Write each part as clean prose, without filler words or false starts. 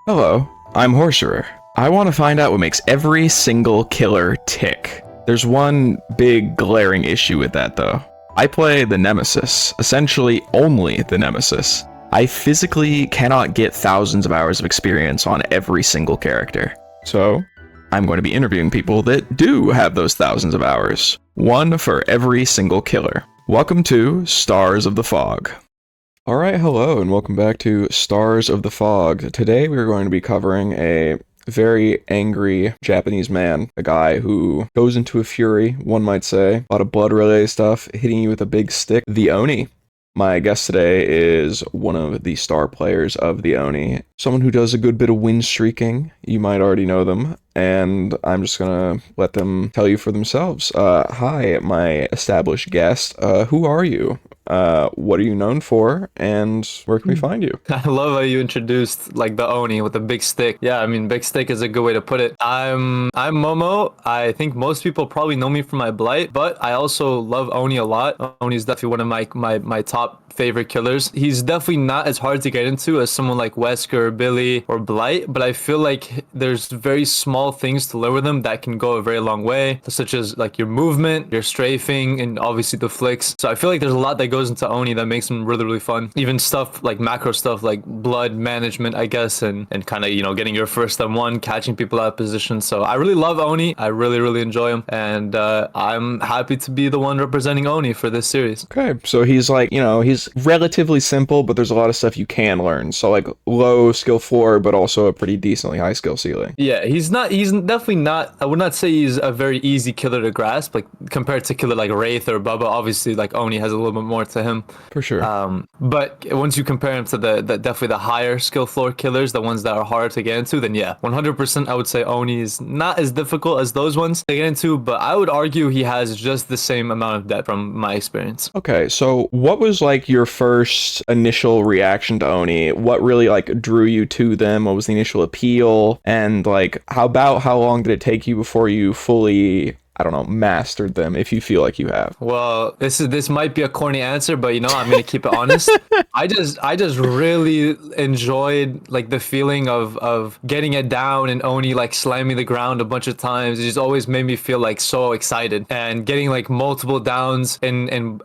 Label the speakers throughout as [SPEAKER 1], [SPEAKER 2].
[SPEAKER 1] Hello, I'm Horcerer. I want to find out what makes every single killer tick. There's one big glaring issue with that though. I play the Nemesis, essentially only the Nemesis. I physically cannot get thousands of hours of experience on every single character. So, I'm going to be interviewing people that do have those thousands of hours. One for every single killer. Welcome to Stars of the Fog. Alright, hello and welcome back to Stars of the Fog. Today we are going to be covering a very angry Japanese man, a guy who goes into a fury, one might say, a lot of blood relay stuff, hitting you with a big stick, the Oni. My guest today is one of the star players of the Oni, someone who does a good bit of winstreaking. You might already know them, and I'm just gonna let them tell you for themselves. Hi, my established guest. Who are you? What are you known for, and where can we find you?
[SPEAKER 2] I love how you introduced like the Oni with a big stick. Yeah, I mean, big stick is a good way to put it. I'm Momo. I think most people probably know me from my blight, but I also love Oni a lot. Oni is definitely one of my top favorite killers. He's definitely not as hard to get into as someone like Wesker or Billy or Blight, but I feel like there's very small things to learn with him that can go a very long way, such as like your movement, your strafing, and obviously the flicks. So I feel like there's a lot that goes into Oni that makes him really, really fun. Even stuff like macro stuff like blood management, I guess, and kind of, you know, getting your first M1, catching people out of position. So I really love Oni. I really, really enjoy him. And I'm happy to be the one representing Oni for this series.
[SPEAKER 1] Okay, so he's like, you know, he's relatively simple, but there's a lot of stuff you can learn. So like low skill floor, but also a pretty decently high skill ceiling.
[SPEAKER 2] Yeah, he's definitely not, I would not say he's a very easy killer to grasp, like compared to killer like Wraith or Bubba. Obviously like Oni has a little bit more to him.
[SPEAKER 1] For sure.
[SPEAKER 2] But once you compare him to the definitely the higher skill floor killers, the ones that are hard to get into, then yeah, 100% I would say Oni is not as difficult as those ones to get into, but I would argue he has just the same amount of depth from my experience.
[SPEAKER 1] Okay, so what was like your first initial reaction to Oni? What really like drew you to them? What was the initial appeal? And like, how long did it take you before you fully, I don't know, mastered them, if you feel like you have?
[SPEAKER 2] Well, this might be a corny answer, but you know, I'm gonna keep it honest. I just really enjoyed like the feeling of getting it down and Oni like slamming the ground a bunch of times. It just always made me feel like so excited, and getting like multiple downs in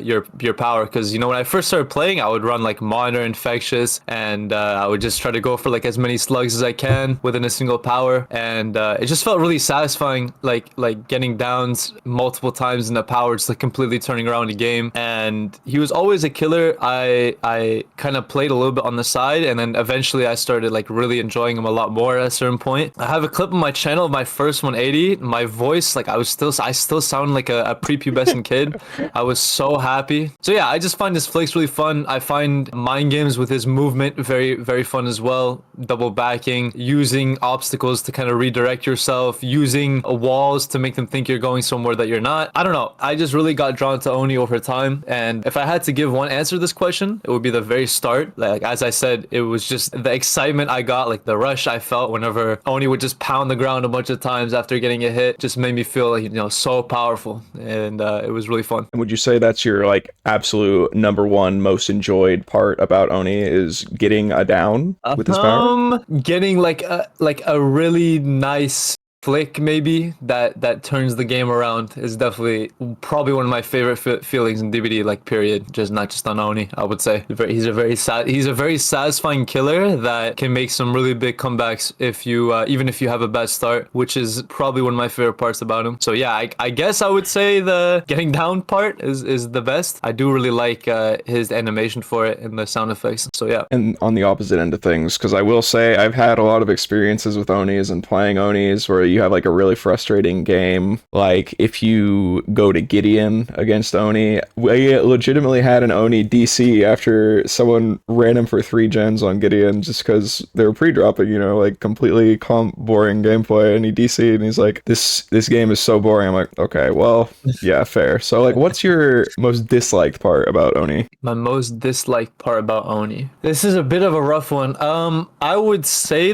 [SPEAKER 2] your power. Because you know, when I first started playing, I would run like monitor infectious, and I would just try to go for like as many slugs as I can within a single power, and it just felt really satisfying, like getting downs multiple times in the power, just like completely turning around the game. And he was always a killer I kind of played a little bit on the side, and then eventually I started like really enjoying him a lot more at a certain point. I have a clip on my channel of my first 180. My voice, like I still sound like a prepubescent kid. I was so happy. So yeah, I just find his flicks really fun. I find mind games with his movement very, very fun as well. Double backing, using obstacles to kind of redirect yourself, using walls to make them think you're going somewhere that you're not. I don't know. I just really got drawn to Oni over time. And if I had to give one answer to this question, it would be the very start. Like, as I said, it was just the excitement I got, like the rush I felt whenever Oni would just pound the ground a bunch of times after getting a hit, just made me feel like, you know, so powerful. And it was really fun.
[SPEAKER 1] And would you say that's your like absolute number one most enjoyed part about Oni, is getting a down with his power?
[SPEAKER 2] Getting like a really nice flick maybe that turns the game around is definitely probably one of my favorite feelings in DBD, like period, just not just on Oni. I would say he's a very satisfying killer that can make some really big comebacks if you even if you have a bad start, which is probably one of my favorite parts about him. So yeah, I guess I would say the getting down part is the best. I do really like his animation for it and the sound effects. So yeah.
[SPEAKER 1] And on the opposite end of things, because I will say I've had a lot of experiences with Onis and playing Onis where you have like a really frustrating game. Like if you go to Gideon against Oni, we legitimately had an Oni DC after someone ran him for 3 gens on Gideon just because they were pre-dropping, you know, like completely boring gameplay, and he DC and he's like, this game is so boring. I'm like, okay, well, yeah, fair. So like, what's your most disliked part about Oni?
[SPEAKER 2] My most disliked part about Oni. This is a bit of a rough one. I would say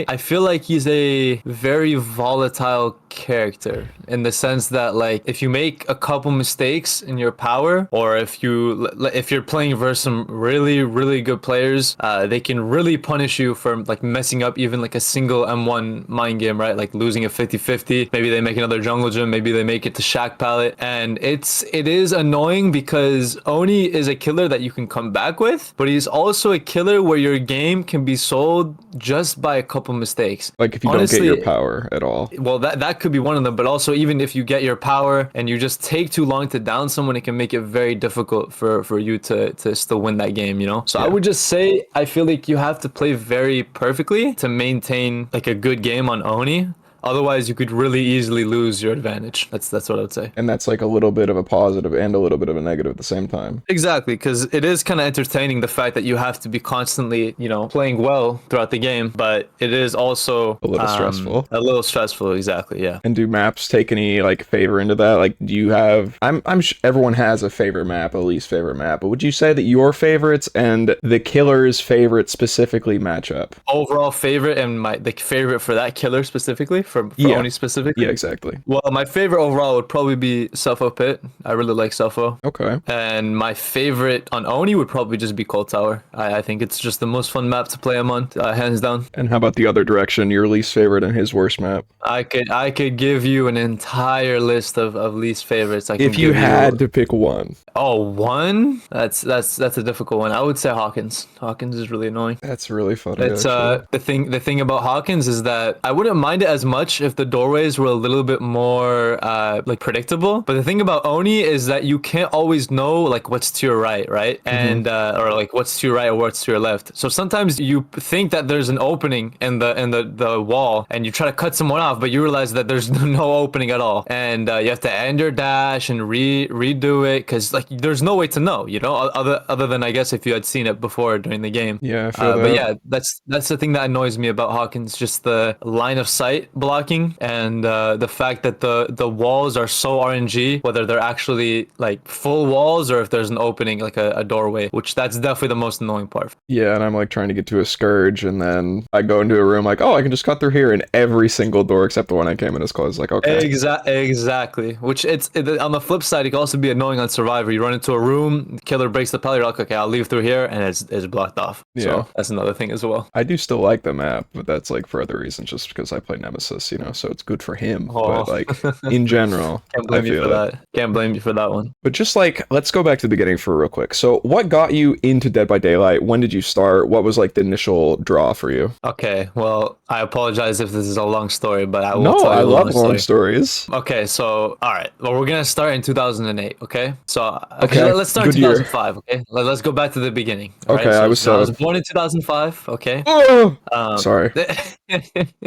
[SPEAKER 2] I feel like he's a a very volatile character in the sense that like if you make a couple mistakes in your power, or if you're playing versus some really good players, they can really punish you for like messing up even like a single M1 mind game, right? Like losing a 50-50. Maybe they make another jungle gym, maybe they make it to Shack palette, and it is annoying because Oni is a killer that you can come back with, but he's also a killer where your game can be sold just by a couple mistakes.
[SPEAKER 1] Like if you
[SPEAKER 2] Honestly,
[SPEAKER 1] don't get your power at all.
[SPEAKER 2] well, that could be one of them, but also even if you get your power and you just take too long to down someone, it can make it very difficult for you to still win that game, you know? So I would just say, I feel like you have to play very perfectly to maintain like a good game on Oni. Otherwise, you could really easily lose your advantage. That's what I would say.
[SPEAKER 1] And that's like a little bit of a positive and a little bit of a negative at the same time.
[SPEAKER 2] Exactly, because it is kind of entertaining the fact that you have to be constantly, you know, playing well throughout the game, but it is also
[SPEAKER 1] A little stressful.
[SPEAKER 2] A little stressful, exactly, yeah.
[SPEAKER 1] And do maps take any like favor into that? Like, do you have? I'm sure everyone has a favorite map, a least favorite map. But would you say that your favorites and the killer's favorite specifically match up?
[SPEAKER 2] Overall favorite and the favorite for that killer specifically, for Oni specifically?
[SPEAKER 1] Yeah, exactly.
[SPEAKER 2] Well, my favorite overall would probably be Selfo Pit. I really like Selfo.
[SPEAKER 1] Okay.
[SPEAKER 2] And my favorite on Oni would probably just be Cold Tower. I think it's just the most fun map to play him on, hands down.
[SPEAKER 1] And how about the other direction, your least favorite and his worst map?
[SPEAKER 2] I could give you an entire list of least favorites.
[SPEAKER 1] If you had to pick one.
[SPEAKER 2] Oh, one? That's a difficult one. I would say Hawkins. Hawkins is really annoying.
[SPEAKER 1] That's really funny.
[SPEAKER 2] It's the thing about Hawkins is that I wouldn't mind it as much if the doorways were a little bit more like predictable. But the thing about Oni is that you can't always know like what's to your right? And or like what's to your right or what's to your left. So sometimes you think that there's an opening in the wall and you try to cut someone off, but you realize that there's no opening at all, and you have to end your dash and redo it because like there's no way to know, you know, other than I guess if you had seen it before during the game.
[SPEAKER 1] Yeah, I feel that.
[SPEAKER 2] But yeah, that's the thing that annoys me about Hawkins, just the line of sight blocking and the fact that the walls are so RNG, whether they're actually like full walls or if there's an opening like a doorway, which that's definitely the most annoying part.
[SPEAKER 1] Yeah, and I'm like trying to get to a Scourge and then I go into a room like, oh, I can just cut through here, and every single door except the one I came in is closed. Like, okay.
[SPEAKER 2] Exactly. Which on the flip side, it can also be annoying on Survivor. You run into a room, killer breaks the pallet, you're like, okay, I'll leave through here, and it's blocked off.
[SPEAKER 1] Yeah.
[SPEAKER 2] So that's another thing as well.
[SPEAKER 1] I do still like the map, but that's like for other reasons, just because I play Nemesis, you know, so it's good for him.
[SPEAKER 2] Oh.
[SPEAKER 1] But like in general,
[SPEAKER 2] Can't blame you for that. Can't blame you for that one.
[SPEAKER 1] But just like, let's go back to the beginning for real quick. So what got you into Dead by Daylight? When did you start? What was like the initial draw for you?
[SPEAKER 2] Okay, well, I apologize if this is a long story, but I will
[SPEAKER 1] No,
[SPEAKER 2] tell you
[SPEAKER 1] I
[SPEAKER 2] a
[SPEAKER 1] love long stories.
[SPEAKER 2] Okay, so all right, well, we're gonna start in 2008. Okay, so
[SPEAKER 1] Okay,
[SPEAKER 2] let's start in
[SPEAKER 1] good year.
[SPEAKER 2] 2005. Okay, let's go back to the beginning. all
[SPEAKER 1] Okay,
[SPEAKER 2] right?
[SPEAKER 1] I was
[SPEAKER 2] I was born in 2005. Okay.
[SPEAKER 1] Oh!
[SPEAKER 2] Um,
[SPEAKER 1] Sorry.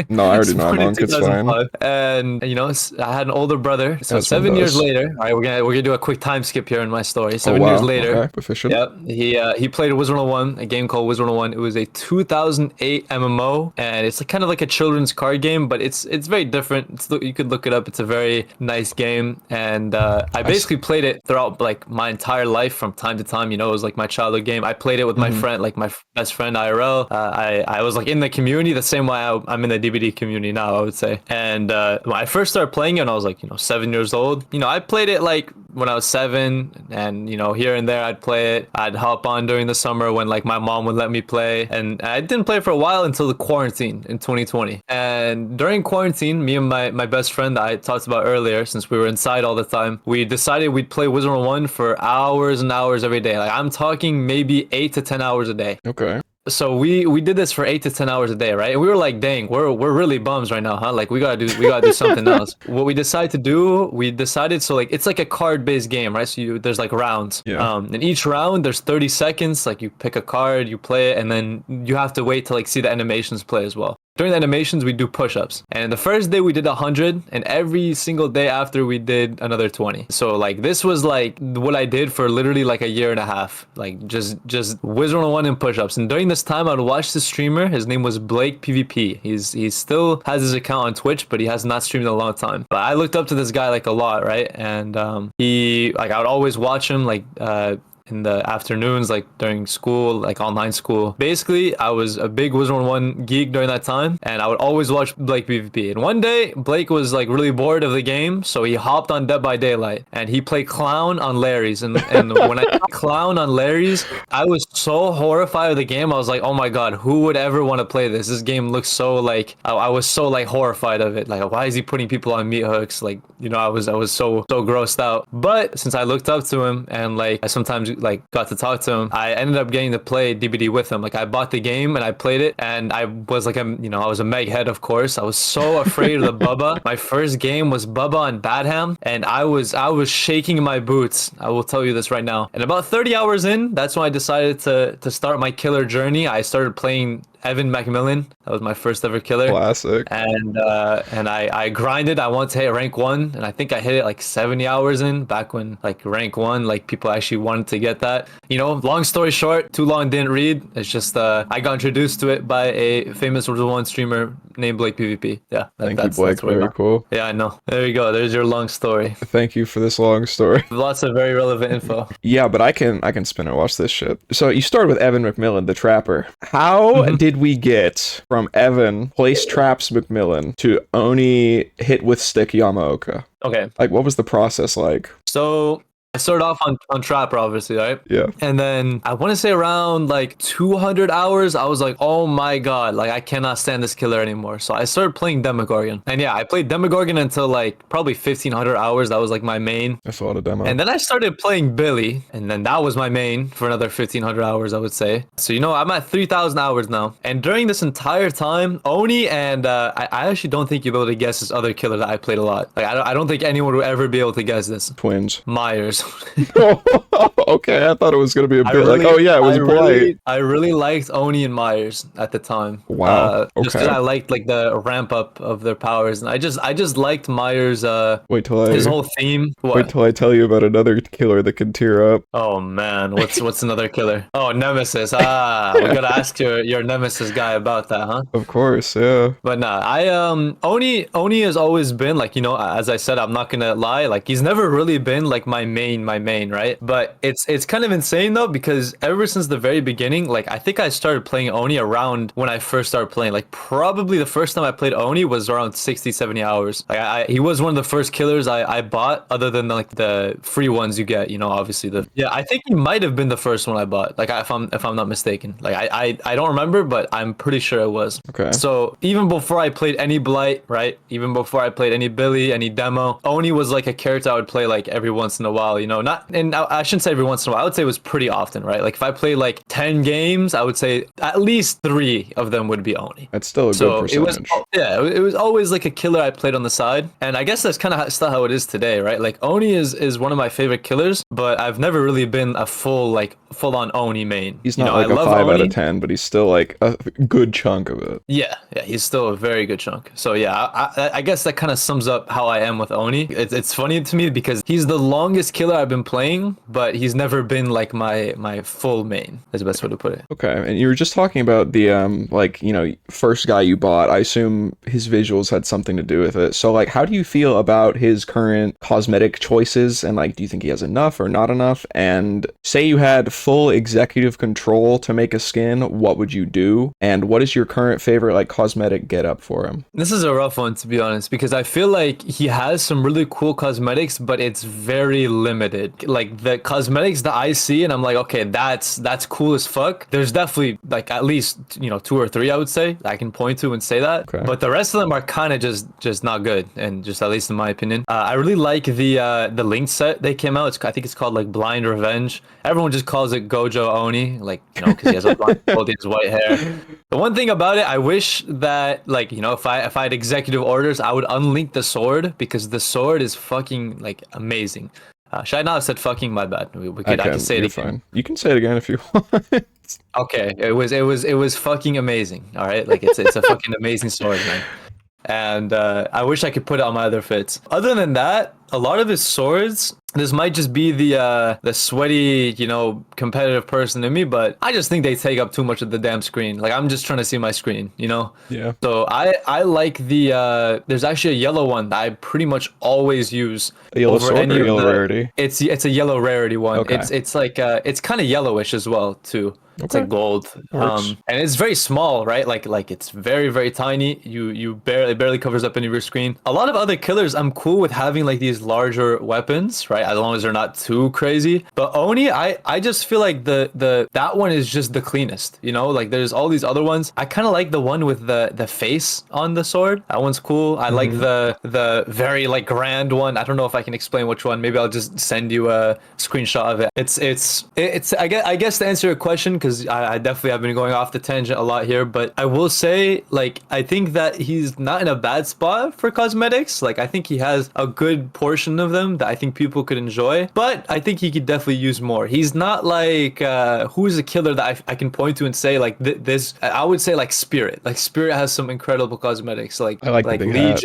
[SPEAKER 1] No, I already know I'm
[SPEAKER 2] born in
[SPEAKER 1] wrong. It's fine.
[SPEAKER 2] 2005. And you know, I had an older brother. So
[SPEAKER 1] As one
[SPEAKER 2] 7 years
[SPEAKER 1] does.
[SPEAKER 2] later, all right, we're gonna do a quick time skip here in my story. 7
[SPEAKER 1] Oh, wow.
[SPEAKER 2] years later.
[SPEAKER 1] Okay, efficient.
[SPEAKER 2] Yep, he played Wizard 101, a game called Wizard 101. It was a 2008 MMO, and it's kind of like a children's card game, but it's very different. You could look it up. It's a very nice game, and I basically played it throughout like my entire life from time to time. You know, it was like my childhood game. I played it with my friend, like my best friend IRL. I was like in the community the same way I'm in the DBD community now, I would say. And when I first started playing it, and I was like, 7 years old. I played it like when I was 7, and here and there I'd play it. I'd hop on during the summer when like my mom would let me play, and I didn't play for a while until the quarantine in 2020. And during quarantine, me and my best friend that I talked about earlier, since we were inside all the time, we decided we'd play Wizard 1 for hours and hours every day. Like I'm talking maybe 8 to 10 hours a day.
[SPEAKER 1] Okay.
[SPEAKER 2] So we did this for 8 to 10 hours a day, right? And we were like, dang, we're really bums right now, huh? Like we gotta do something else. What we decided to do, so like it's like a card-based game, right? So there's like rounds.
[SPEAKER 1] Yeah.
[SPEAKER 2] And each round there's 30 seconds. Like you pick a card, you play it, and then you have to wait to like see the animations play as well. During the animations, we do push-ups. And the first day we did 100, and every single day after we did another 20. So like this was like what I did for literally like a year and a half. Like just Wizard 101 and push-ups. And during this time, I'd watch the streamer. His name was Blake PvP. He still has his account on Twitch, but he has not streamed in a long time. But I looked up to this guy like a lot, right? And I would always watch him like in the afternoons, like during school, like online school. Basically, I was a big Wizard 1 geek during that time, and I would always watch Blake PvP. And one day, Blake was like really bored of the game, so he hopped on Dead by Daylight, and he played Clown on Larry's. And when I played Clown on Larry's, I was so horrified of the game. I was like, oh my god, who would ever want to play this? This game looks so like, I was so like horrified of it. Like, why is he putting people on meat hooks? Like, you know, I was so grossed out. But since I looked up to him and like I sometimes like got to talk to him, I ended up getting to play DBD with him. Like, I bought the game and I played it, and I was like, I was a Meg head, of course. I was so afraid of the Bubba. My first game was Bubba on Badham, and I was shaking in my boots. I will tell you this right now. And about 30 hours in, that's when I decided to start my killer journey. I started playing Evan Macmillan. That was my first ever killer.
[SPEAKER 1] Classic.
[SPEAKER 2] And I grinded. I wanted to hit rank 1, and I think I hit it like 70 hours in, back when like rank 1, like people actually wanted to get that. You know, long story short, too long didn't read. It's just I got introduced to it by a famous World 1 streamer named Blake PvP. Yeah.
[SPEAKER 1] Thank you, Blake. Very cool.
[SPEAKER 2] Yeah, I know. There you go. There's your long story.
[SPEAKER 1] Thank you for this long story.
[SPEAKER 2] Lots of very relevant info.
[SPEAKER 1] Yeah, but I can spin and watch this shit. So you started with Evan McMillan, the trapper. How did we get from Evan place traps McMillan to Oni hit with stick Yamaoka?
[SPEAKER 2] Okay.
[SPEAKER 1] Like, what was the process like?
[SPEAKER 2] So I started off on Trapper, obviously, right?
[SPEAKER 1] Yeah.
[SPEAKER 2] And then I want to say around like 200 hours, I was like, oh my god, like I cannot stand this killer anymore. So I started playing Demogorgon. And yeah, I played Demogorgon until like probably 1500 hours. That was like my main.
[SPEAKER 1] I saw the demo.
[SPEAKER 2] And then I started playing Billy, and then that was my main for another 1500 hours, I would say. So, you know, I'm at 3000 hours now. And during this entire time, Oni and I actually don't think you'll be able to guess this other killer that I played a lot. Like, I don't think anyone would ever be able to guess this.
[SPEAKER 1] Twins.
[SPEAKER 2] Myers.
[SPEAKER 1] Okay, I thought it was gonna be a bit like, oh yeah, it was blight.
[SPEAKER 2] I really liked Oni and Myers at the time.
[SPEAKER 1] Wow.
[SPEAKER 2] Just because I liked like the ramp up of their powers, and I just liked Myers.
[SPEAKER 1] Wait till
[SPEAKER 2] his whole theme. What?
[SPEAKER 1] Wait till I tell you about another killer that can tear up.
[SPEAKER 2] Oh man, what's another killer? Oh, Nemesis. We gotta ask your Nemesis guy about that, huh?
[SPEAKER 1] Of course, yeah.
[SPEAKER 2] But nah, Oni has always been like, you know, as I said, I'm not gonna lie, like he's never really been like my main, right? But it's kind of insane though, because ever since the very beginning, like I think I started playing Oni around when I first started playing. Like probably the first time I played Oni was around 60-70 hours. Like he was one of the first killers I bought, other than like the free ones you get, you know, obviously I think he might have been the first one I bought, like if I'm not mistaken. Like I don't remember, but I'm pretty sure it was.
[SPEAKER 1] Okay.
[SPEAKER 2] So even before I played any Blight, right? Even before I played any Billy, any demo, Oni was like a character I would play like every once in a while, you know, and I shouldn't say every once in a while. I would say it was pretty often, right? Like if I played like 10 games, I would say at least 3 of them would be Oni.
[SPEAKER 1] That's still a good percentage.
[SPEAKER 2] It was always like a killer I played on the side, and I guess that's kind of still how it is today, right? Like Oni is one of my favorite killers, but I've never really been a full on Oni main.
[SPEAKER 1] He's not like a 5 out of 10, but he's still like a good chunk of it.
[SPEAKER 2] Yeah, he's still a very good chunk. So yeah, I guess that kind of sums up how I am with Oni. It's funny to me because he's the longest killer I've been playing, but he's never been like my full main, is the best way to put it.
[SPEAKER 1] Okay, and you were just talking about the like, you know, first guy you bought. I assume his visuals had something to do with it. So like, how do you feel about his current cosmetic choices, and like, do you think he has enough or not enough? And say you had full executive control to make a skin, what would you do? And what is your current favorite like cosmetic get up for him? This
[SPEAKER 2] is a rough one, to be honest, because I feel like he has some really cool cosmetics, but it's very limited. Like the cosmetics that I see and I'm like, okay, that's cool as fuck. There's definitely like at least, you know, 2 or 3 I would say I can point to and say that. Okay. But the rest of them are kind of just not good, and just at least in my opinion. I really like the linked set they came out. I think it's called like Blind Revenge. Everyone just calls it Gojo Oni, like, you know, because he has a blind, holding his white hair. The one thing about it, I wish that, like, you know, if I had executive orders, I would unlink the sword, because the sword is fucking like amazing. Should I not have said fucking? My bad. I can say it again. Fine.
[SPEAKER 1] You can say it again if you want.
[SPEAKER 2] Okay, it was fucking amazing. All right, like it's a fucking amazing sword, man. And I wish I could put it on my other fits. Other than that, a lot of his swords, this might just be the sweaty, competitive person in me, but I just think they take up too much of the damn screen. Like, I'm just trying to see my screen,
[SPEAKER 1] Yeah.
[SPEAKER 2] So I like the there's actually a yellow one that I pretty much always use
[SPEAKER 1] A yellow
[SPEAKER 2] over
[SPEAKER 1] sword
[SPEAKER 2] any
[SPEAKER 1] or
[SPEAKER 2] of
[SPEAKER 1] yellow
[SPEAKER 2] the.
[SPEAKER 1] rarity?
[SPEAKER 2] It's a yellow rarity one.
[SPEAKER 1] Okay.
[SPEAKER 2] It's like it's kind of yellowish as well too. It's
[SPEAKER 1] Okay.
[SPEAKER 2] like gold,
[SPEAKER 1] Works.
[SPEAKER 2] and it's very small, right? Like it's very very tiny. You barely covers up any of your screen. A lot of other killers, I'm cool with having like these larger weapons, right? As long as they're not too crazy. But Oni, I just feel like that one is just the cleanest. Like there's all these other ones. I kind of like the one with the face on the sword. That one's cool. I like the very like grand one. I don't know if I can explain which one. Maybe I'll just send you a screenshot of it. It's I guess to answer your question, because I definitely have been going off the tangent a lot here, but I will say, like, I think that he's not in a bad spot for cosmetics. Like, I think he has a good portion of them that I think people could enjoy, but I think he could definitely use more. He's not like who's a killer that I can point to and say like this. I would say like Spirit. Like Spirit has some incredible cosmetics. Like
[SPEAKER 1] I like the big hat.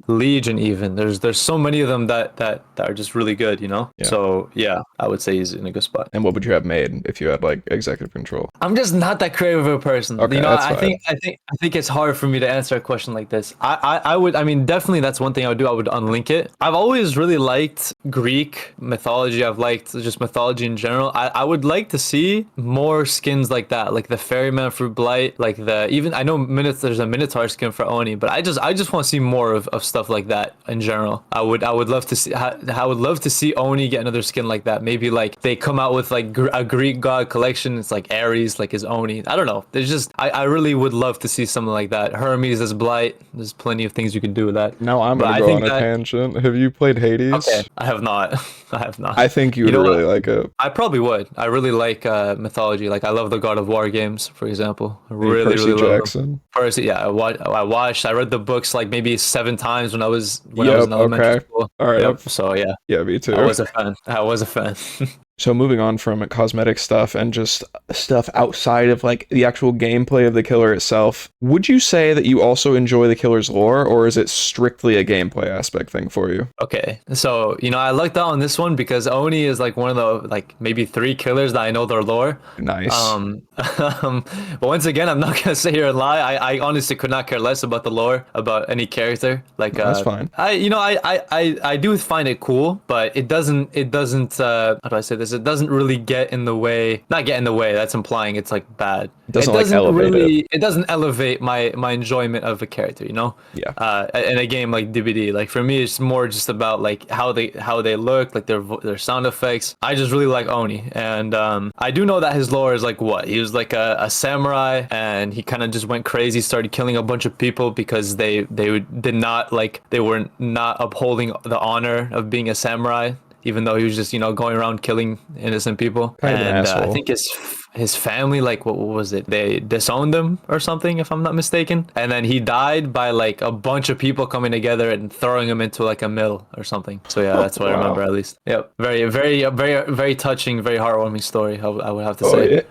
[SPEAKER 2] Legion even. There's so many of them that are just really good.
[SPEAKER 1] Yeah.
[SPEAKER 2] So yeah, I would say he's in a good spot.
[SPEAKER 1] And what would you have made if you had like executive control?
[SPEAKER 2] I'm just not that creative of a person.
[SPEAKER 1] Okay, that's fine.
[SPEAKER 2] I think it's hard for me to answer a question like this. I mean, definitely that's one thing I would do. I would unlink it. I've always really liked Greek mythology. I've liked just mythology in general. I would like to see more skins like that, like the ferryman for blight, like I know there's a minotaur skin for Oni, but I just want to see more of stuff like that in general. I would love to see. I would love to see Oni get another skin like that. Maybe like they come out with like a Greek god collection. It's like Ares, like his Oni. I don't know. There's just I really would love to see something like that. Hermes as blight. There's plenty of things you can do with that.
[SPEAKER 1] Now I'm gonna go on a tangent. Have you played Hades?
[SPEAKER 2] Okay, I have not. I have not.
[SPEAKER 1] I think you would really like it.
[SPEAKER 2] I probably would. I really like mythology. Like I love the God of War games, for example. I
[SPEAKER 1] Percy
[SPEAKER 2] really love
[SPEAKER 1] Jackson.
[SPEAKER 2] them. Percy, yeah. I watched. I read the books like maybe 7 times when I was in elementary school.
[SPEAKER 1] All right.
[SPEAKER 2] Yep. So yeah.
[SPEAKER 1] Yeah, me too.
[SPEAKER 2] I was a fan.
[SPEAKER 1] So moving on from cosmetic stuff and just stuff outside of like the actual gameplay of the killer itself, would you say that you also enjoy the killer's lore, or is it strictly a gameplay aspect thing for you?
[SPEAKER 2] Okay, so I lucked out on this one because Oni is like one of the like maybe 3 killers that I know their lore.
[SPEAKER 1] Nice.
[SPEAKER 2] But once again, I'm not gonna sit here and lie. I honestly could not care less about the lore about any character. Like
[SPEAKER 1] that's fine.
[SPEAKER 2] I do find it cool, but it doesn't how do I say this? It doesn't really get in the way. Not get in the way. That's implying it's like bad.
[SPEAKER 1] It doesn't elevate it.
[SPEAKER 2] It doesn't elevate my enjoyment of a character.
[SPEAKER 1] Yeah.
[SPEAKER 2] In a game like DBD, like for me, it's more just about like how they look, like their sound effects. I just really like Oni, and I do know that his lore is like what he was like a samurai, and he kind of just went crazy, started killing a bunch of people because they were not upholding the honor of being a samurai, even though he was just going around killing innocent people.
[SPEAKER 1] Kind of an asshole.
[SPEAKER 2] I think his family, like what was it, they disowned him or something, if I'm not mistaken, and then he died by like a bunch of people coming together and throwing him into like a mill or something. So yeah, that's what I remember at least. Yep. Very very very very touching, very heartwarming story, I would have to say.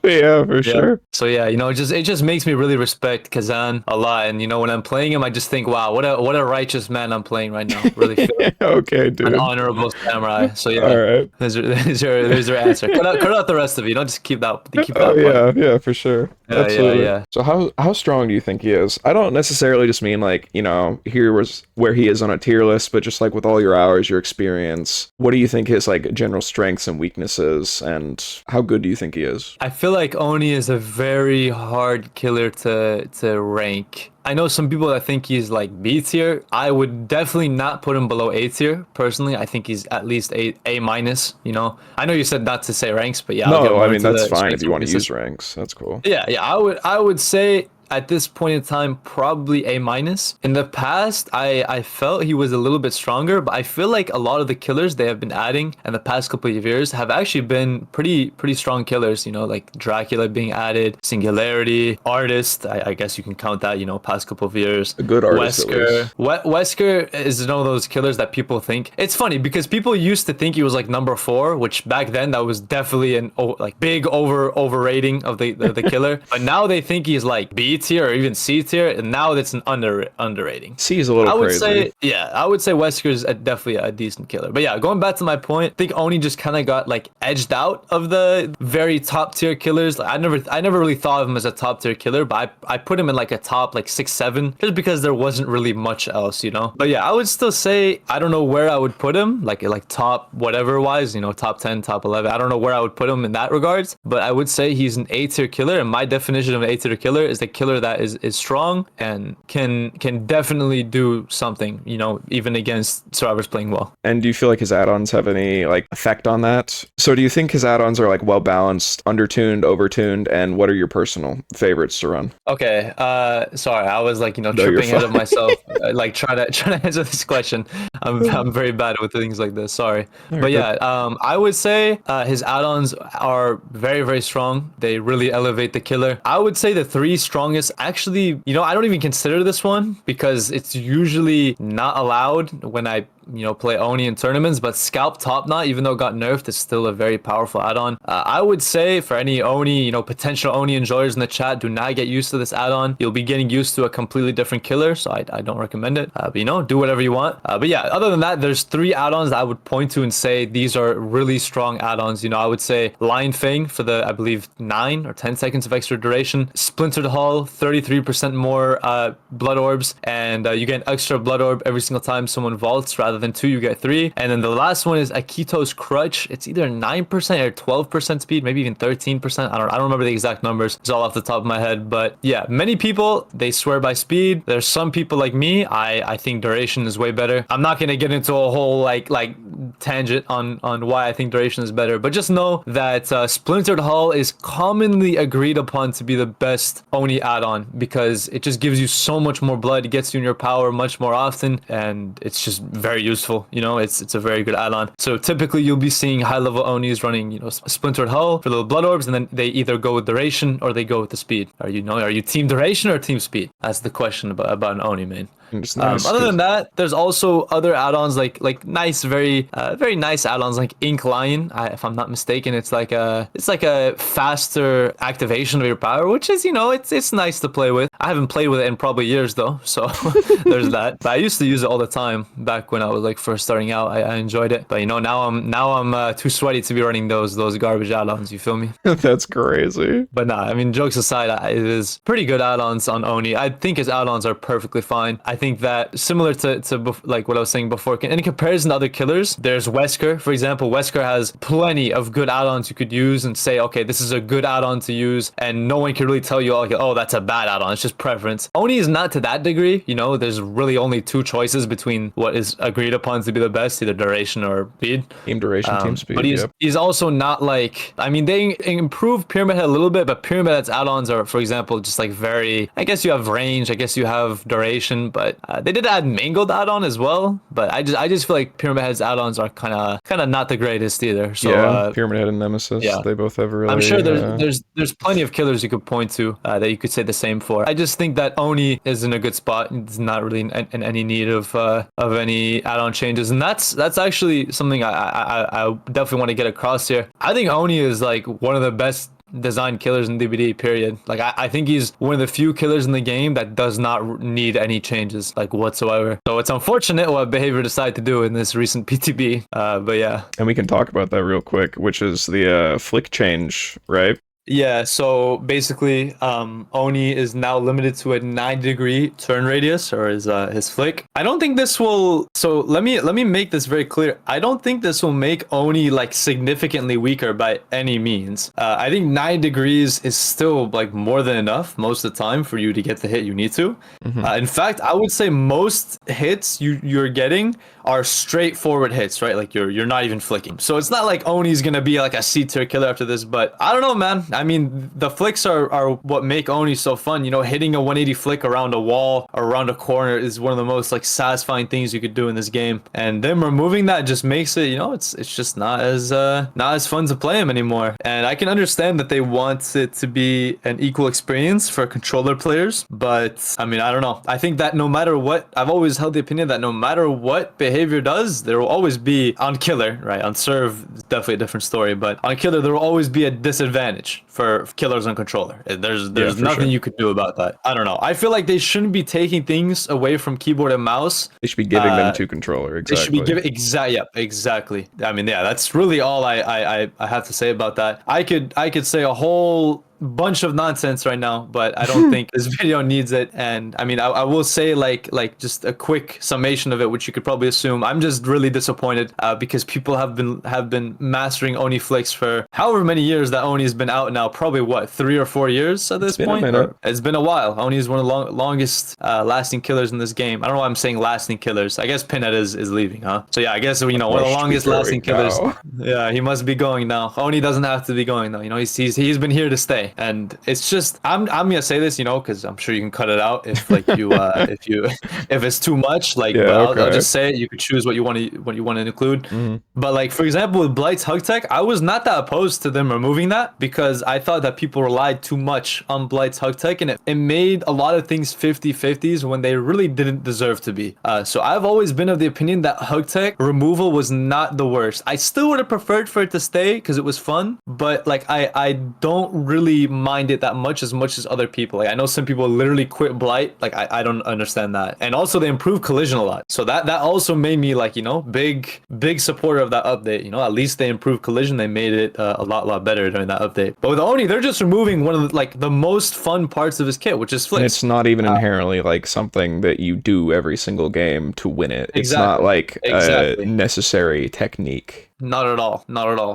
[SPEAKER 1] Yeah, for sure.
[SPEAKER 2] So yeah, it just makes me really respect Kazan a lot, and when I'm playing him, I just think, wow, what a righteous man I'm playing right now. Really feel
[SPEAKER 1] okay, dude.
[SPEAKER 2] An honorable samurai. So yeah,
[SPEAKER 1] all right.
[SPEAKER 2] There's your answer. Cut out the rest of it. Just keep that.
[SPEAKER 1] Yeah, for sure. Absolutely.
[SPEAKER 2] Yeah.
[SPEAKER 1] So how strong do you think he is? I don't necessarily just mean like, here was where he is on a tier list, but just like with all your hours, your experience, what do you think his like general strengths and weaknesses, and how good do you think he is?
[SPEAKER 2] I feel like Oni is a very hard killer to rank. I know some people that think he's like B tier. I would definitely not put him below A tier. Personally, I think he's at least A minus. I know you said not to say ranks, but yeah.
[SPEAKER 1] No, I mean that's fine if you want to use ranks. That's cool.
[SPEAKER 2] Yeah. I would say at this point in time, probably A minus. In the past, I felt he was a little bit stronger, but I feel like a lot of the killers they have been adding in the past couple of years have actually been pretty strong killers. Like Dracula being added, Singularity, Artist. I guess you can count that. Past couple of years.
[SPEAKER 1] A good Artist.
[SPEAKER 2] Wesker is one of those killers that people think. It's funny because people used to think he was like number 4, which back then that was definitely an like big overrating of the killer. But now they think he's like B tier or even C tier, and now that's an underrating.
[SPEAKER 1] C is a little
[SPEAKER 2] I would
[SPEAKER 1] crazy.
[SPEAKER 2] say, yeah, I would say Wesker's definitely a decent killer. But yeah, going back to my point, I think Oni just kind of got like edged out of the very top tier killers. Like I never really thought of him as a top tier killer, but I put him in like a top like 6, 7, just because there wasn't really much else, you know. But yeah, I would still say I don't know where I would put him, like top whatever wise, you know, top 10, top 11. I don't know where I would put him in that regards, but I would say he's an A tier killer, and my definition of an A tier killer is the killer that is strong and can definitely do something, you know, even against survivors playing well.
[SPEAKER 1] And do you feel like his add-ons have any like effect on that? So do you think his add-ons are like well balanced, undertuned, overtuned, and what are your personal favorites to run?
[SPEAKER 2] Okay, sorry, I was like, you know, tripping ahead of myself, like trying to answer this question. I'm very bad with things like this. Sorry, but yeah, I would say his add-ons are very, very strong. They really elevate the killer. I would say the 3 strongest, actually, you know, I don't even consider this one because it's usually not allowed when I, you know, play Oni in tournaments, but Scalp Top Knot, even though it got nerfed, is still a very powerful add-on. I would say for any Oni, you know, potential Oni enjoyers in the chat, do not get used to this add-on. You'll be getting used to a completely different killer, so I don't recommend it. But you know, do whatever you want. But yeah, other than that, there's 3 add-ons that I would point to and say these are really strong add-ons. You know, I would say Lion Fang for the, I believe, 9 or 10 seconds of extra duration. Splintered Hull, 33% more blood orbs, and you get an extra blood orb every single time someone vaults. Rather than 2, you get 3. And then the last one is Akito's Crutch. It's either 9% or 12% speed, maybe even 13%. I don't remember the exact numbers. It's all off the top of my head. But yeah, many people, they swear by speed. There's some people like me, I think duration is way better. I'm not gonna get into a whole like tangent on why I think duration is better, but just know that Splintered Hull is commonly agreed upon to be the best Oni add-on because it just gives you so much more blood, it gets you in your power much more often, and it's just very useful. You know, it's a very good add-on. So typically you'll be seeing high-level Onis running, you know, Splintered Hull for little blood orbs, and then they either go with duration or they go with the speed. Are you team duration or team speed? That's the question about an Oni main.
[SPEAKER 1] Nice,
[SPEAKER 2] other than that, there's also other add-ons like nice, very nice add-ons like Ink Lion. If I'm not mistaken, it's like a faster activation of your power, which is, you know, it's nice to play with. I haven't played with it in probably years though, so there's that. But I used to use it all the time back when I was like first starting out. I enjoyed it, but you know, now I'm too sweaty to be running those garbage add-ons. You feel me?
[SPEAKER 1] That's crazy.
[SPEAKER 2] But nah, I mean, jokes aside, it is pretty good add-ons on Oni. I think his add-ons are perfectly fine. I think that similar to like what I was saying before, in comparison to other killers, there's Wesker, for example. Wesker has plenty of good add-ons you could use and say, okay, this is a good add-on to use, and no one can really tell you, okay, oh, that's a bad add-on. It's just preference. Oni is not to that degree. You know, there's really only 2 choices between what is agreed upon to be the best, either duration or speed.
[SPEAKER 1] Team duration, team speed.
[SPEAKER 2] But he's also not like, I mean, they improved Pyramid Head a little bit, but Pyramid Head's add-ons are, for example, just like very, I guess you have range, I guess you have duration, but they did add Mangled add-on as well, but I just feel like Pyramid Head's add-ons are kind of not the greatest either. So
[SPEAKER 1] yeah, Pyramid Head and Nemesis, yeah, they both have really.
[SPEAKER 2] I'm sure there's plenty of killers you could point to that you could say the same for. I just think that Oni is in a good spot. It's not really in any need of any add-on changes, and that's actually something I definitely want to get across here. I think Oni is like one of the best designed killers in DBD, period. Like I think he's one of the few killers in the game that does not need any changes like whatsoever. So it's unfortunate what Behavior decided to do in this recent PTB, but yeah.
[SPEAKER 1] And we can talk about that real quick, which is the flick change, right?
[SPEAKER 2] Yeah, so basically, Oni is now limited to a 90-degree turn radius, or his flick. I don't think this will. So let me make this very clear. I don't think this will make Oni like significantly weaker by any means. I think 90 degrees is still like more than enough most of the time for you to get the hit you need to. In fact, I would say most hits you're getting are straightforward hits, right? Like you're not even flicking. So it's not like Oni's gonna be like a C tier killer after this, but I don't know, man. I mean, the flicks are what make Oni so fun. You know, hitting a 180 flick around a wall or around a corner is one of the most like satisfying things you could do in this game. And them removing that just makes it, you know, it's just not as fun to play him anymore. And I can understand that they want it to be an equal experience for controller players, but I mean, I don't know. I think that no matter what, I've always held the opinion that no matter what Behavior does, there will always be on killer, right? On serve, definitely a different story, but on killer, there will always be a disadvantage for killers on controller. There's
[SPEAKER 1] for
[SPEAKER 2] nothing
[SPEAKER 1] sure.
[SPEAKER 2] you could do about that. I don't know. I feel like they shouldn't be taking things away from keyboard and mouse.
[SPEAKER 1] They should be giving them to controller.
[SPEAKER 2] They should be
[SPEAKER 1] Exactly.
[SPEAKER 2] giving exactly. I mean, yeah, that's really all I have to say about that. I could say a whole bunch of nonsense right now, but I don't think this video needs it. And I mean, I will say like just a quick summation of it, which you could probably assume. I'm just really disappointed because people have been mastering Oni flicks for however many years that Oni has been out now. Probably what, 3 or 4 years at this point? It's been a while. Oni is one of the longest lasting killers in this game. I don't know why I'm saying lasting killers. I guess Pinhead is leaving, huh? So yeah, I guess one of the longest lasting killers. Yeah, he must be going now. Oni doesn't have to be going though. He's been here to stay. And it's just I'm gonna say this, because I'm sure you can cut it out if like you if it's too much. Like,
[SPEAKER 1] yeah,
[SPEAKER 2] I'll just say it. You could choose what you want to include. But like for example with Blight's hug tech, I was not that opposed to them removing that because I thought that people relied too much on Blight's hug tech and it made a lot of things 50-50s when they really didn't deserve to be. So I've always been of the opinion that hug tech removal was not the worst. I still would have preferred for it to stay because it was fun, but like I don't really mind it that much as other people. Like I know some people literally quit Blight. Like I don't understand that. And also they improved collision a lot. So that also made me like, big supporter of that update. At least they improved collision. They made it a lot better during that update. But with Oni, they're just removing one of the most fun parts of his kit, which is flicks.
[SPEAKER 1] And it's not even inherently like something that you do every single game to win it. It's not like a necessary technique.
[SPEAKER 2] Not at all.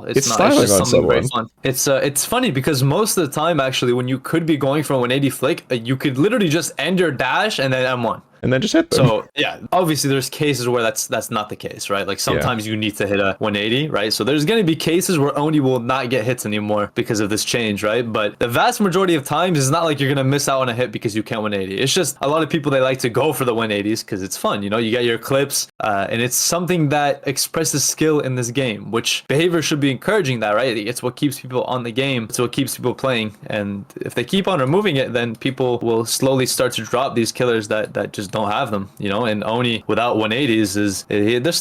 [SPEAKER 2] It's not.
[SPEAKER 1] Styling
[SPEAKER 2] it's just
[SPEAKER 1] on
[SPEAKER 2] something very
[SPEAKER 1] someone.
[SPEAKER 2] fun. It's funny because most of the time, actually, when you could be going for a 180 flick, you could literally just end your dash and then M1.
[SPEAKER 1] And then just hit them.
[SPEAKER 2] So yeah, obviously there's cases where that's not the case, right? Like sometimes you need to hit a 180, right? So there's going to be cases where Oni will not get hits anymore because of this change, right? But the vast majority of times, it's not like you're going to miss out on a hit because you can't 180. It's just a lot of people, they like to go for the 180s because it's fun. You get your clips and it's something that expresses skill in this game, which behavior should be encouraging that, right? It's what keeps people on the game. It's what keeps people playing. And if they keep on removing it, then people will slowly start to drop these killers that just don't have them, and Oni without 180s there's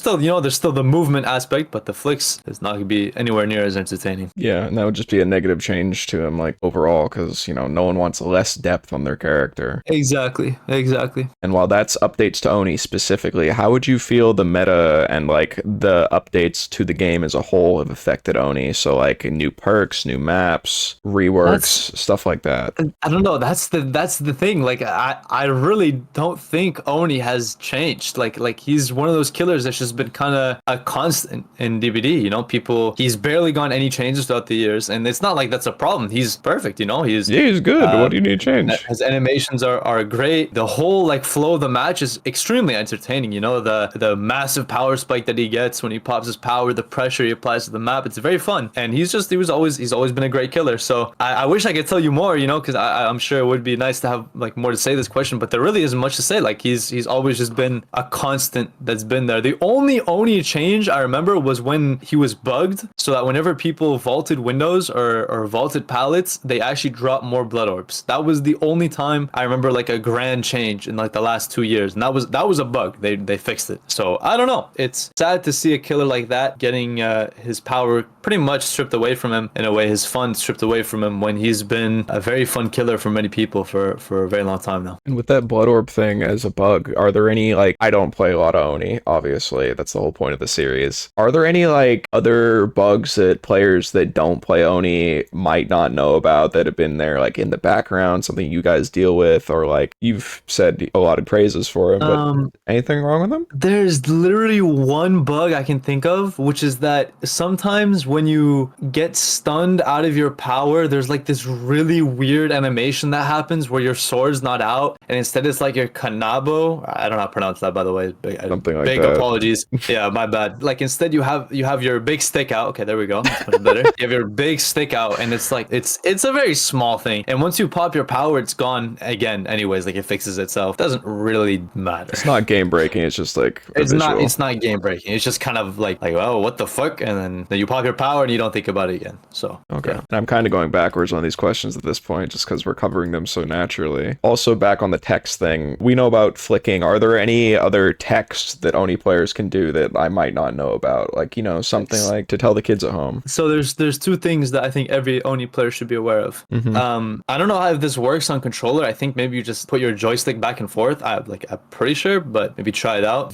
[SPEAKER 2] still the movement aspect, but the flicks is not gonna be anywhere near as entertaining.
[SPEAKER 1] Yeah, and that would just be a negative change to him, like overall, because no one wants less depth on their character.
[SPEAKER 2] Exactly.
[SPEAKER 1] And while that's updates to Oni specifically, how would you feel the meta and like the updates to the game as a whole have affected Oni? So like new perks, new maps, reworks, stuff like that.
[SPEAKER 2] I don't know. That's the thing. Like I really don't think Oni has changed. Like he's one of those killers that's just been kind of a constant in DBD. He's barely gone any changes throughout the years, and it's not like that's a problem. He's perfect. He's
[SPEAKER 1] good. What do you need to change?
[SPEAKER 2] His animations are great. The whole like flow of the match is extremely entertaining. The massive power spike that he gets when he pops his power, the pressure he applies to the map. It's very fun, and he's always been a great killer. So I wish I could tell you more. Because I'm sure it would be nice to have like more to say this question, but there really isn't much to say. Like he's always just been a constant that's been there. The only Oni change I remember was when he was bugged, so that whenever people vaulted windows or vaulted pallets, they actually dropped more blood orbs. That was the only time I remember like a grand change in like the last 2 years, and that was a bug. They fixed it. So I don't know. It's sad to see a killer like that getting his power pretty much stripped away from him, in a way his fun stripped away from him, when he's been a very fun killer for many people for a very long time now.
[SPEAKER 1] And with that blood orb thing as a bug, are there any, like, I don't play a lot of Oni, obviously, that's the whole point of the series. Are there any, like, other bugs that players that don't play Oni might not know about that have been there, like, in the background, something you guys deal with, or, like, you've said a lot of praises for him, but anything wrong with him?
[SPEAKER 2] There's literally one bug I can think of, which is that sometimes when you get stunned out of your power, there's, like, this really weird animation that happens where your sword's not out, and instead it's like your kanabo. I don't know how to pronounce that, by the way.
[SPEAKER 1] Something like
[SPEAKER 2] big
[SPEAKER 1] that.
[SPEAKER 2] Apologies. Yeah, my bad. Like instead you have your big stick out. Okay, there we go. That's much better. You have your big stick out, and it's like it's a very small thing. And once you pop your power, it's gone again. Anyways, like it fixes itself. Doesn't really matter.
[SPEAKER 1] It's not game breaking. It's just like
[SPEAKER 2] it's not game breaking. It's just kind of like oh, what the fuck, and then you pop your power and you don't think about it again. So
[SPEAKER 1] okay.
[SPEAKER 2] Yeah.
[SPEAKER 1] And I'm kind of going backwards on these questions at this point, just because we're covering them so naturally. Also, back on the text thing, we know about flicking. Are there any other texts that Oni players can do that I might not know about? Like, something like to tell the kids at home.
[SPEAKER 2] So there's two things that I think every Oni player should be aware of. I don't know how this works on controller. I think maybe you just put your joystick back and forth. I'm pretty sure, but maybe try it out.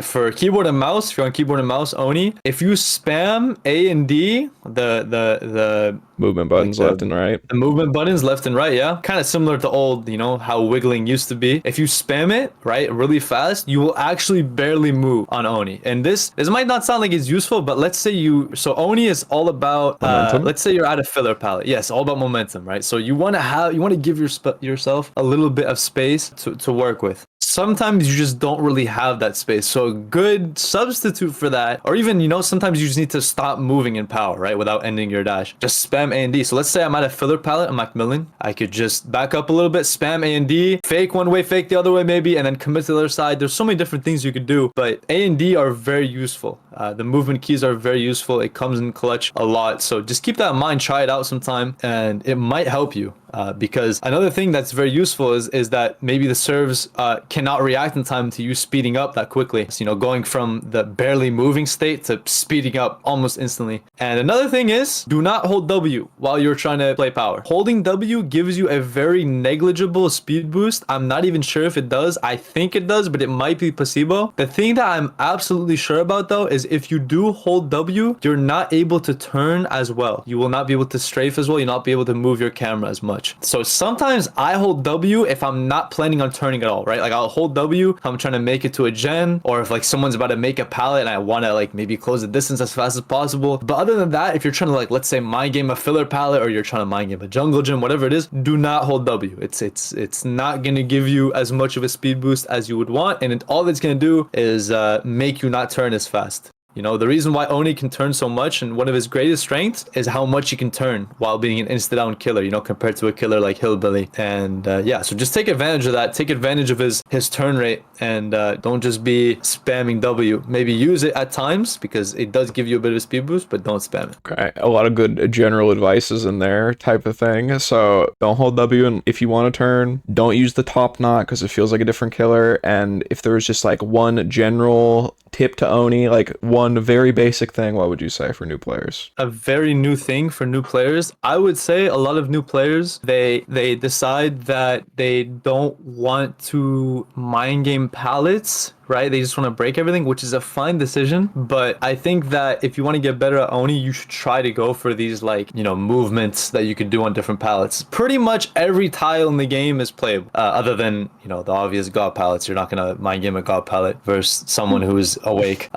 [SPEAKER 2] For keyboard and mouse, if you're on keyboard and mouse Oni, if you spam A and D, the
[SPEAKER 1] movement buttons left and right.
[SPEAKER 2] The movement buttons left and right, yeah. Kind of similar to old, how wiggling used to be. If you spam it, right, really fast, you will actually barely move on Oni. And this might not sound like it's useful, but let's say so Oni is all about, let's say you're at a filler palette. Yes, all about momentum, right? So you want to give yourself a little bit of space to work with. Sometimes you just don't really have that space. So a good substitute for that, or even, sometimes you just need to stop moving in power, right? Without ending your dash. Just spam A and D. So let's say I'm at a filler palette, I'm Macmillan. I could just back up a little bit, spam A and D, fake one way, fake the other way maybe, and then commit to the other side. There's so many different things you could do, but A and D are very useful. The movement keys are very useful. It comes in clutch a lot. So just keep that in mind, try it out sometime, and it might help you. Because another thing that's very useful is that maybe the serves cannot react in time to you speeding up that quickly. So, going from the barely moving state to speeding up almost instantly. And another thing is, do not hold W while you're trying to play power. Holding W gives you a very negligible speed boost. I'm not even sure if it does. I think it does, but it might be placebo. The thing that I'm absolutely sure about though is if you do hold W, you're not able to turn as well. You will not be able to strafe as well. You'll not be able to move your camera as much. So sometimes I hold W if I'm not planning on turning at all, right? Like I'll hold W if I'm trying to make it to a gen, or if like someone's about to make a pallet and I want to like maybe close the distance as fast as possible. But other than that, if you're trying to like, let's say mind game a filler pallet, or you're trying to mind game a jungle gym, whatever it is, do not hold W. It's not going to give you as much of a speed boost as you would want. And all it's going to do is make you not turn as fast. The reason why Oni can turn so much, and one of his greatest strengths, is how much he can turn while being an insta-down killer, compared to a killer like Hillbilly. And so just take advantage of that. Take advantage of his turn rate, and don't just be spamming W. Maybe use it at times because it does give you a bit of a speed boost, but don't spam it.
[SPEAKER 1] Okay, a lot of good general advices in there type of thing. So don't hold W, and if you want to turn, don't use the top knot because it feels like a different killer. And if there was just like one general tip to Oni, like one very basic thing, what would you say for new players?
[SPEAKER 2] A very new thing for new players, I would say a lot of new players, they decide that they don't want to mind game pallets, right? They just want to break everything, which is a fine decision. But I think that if you want to get better at Oni, you should try to go for these movements that you could do on different palettes. Pretty much every tile in the game is playable, other than, the obvious god palettes. You're not going to mind game a god palette versus someone who's awake.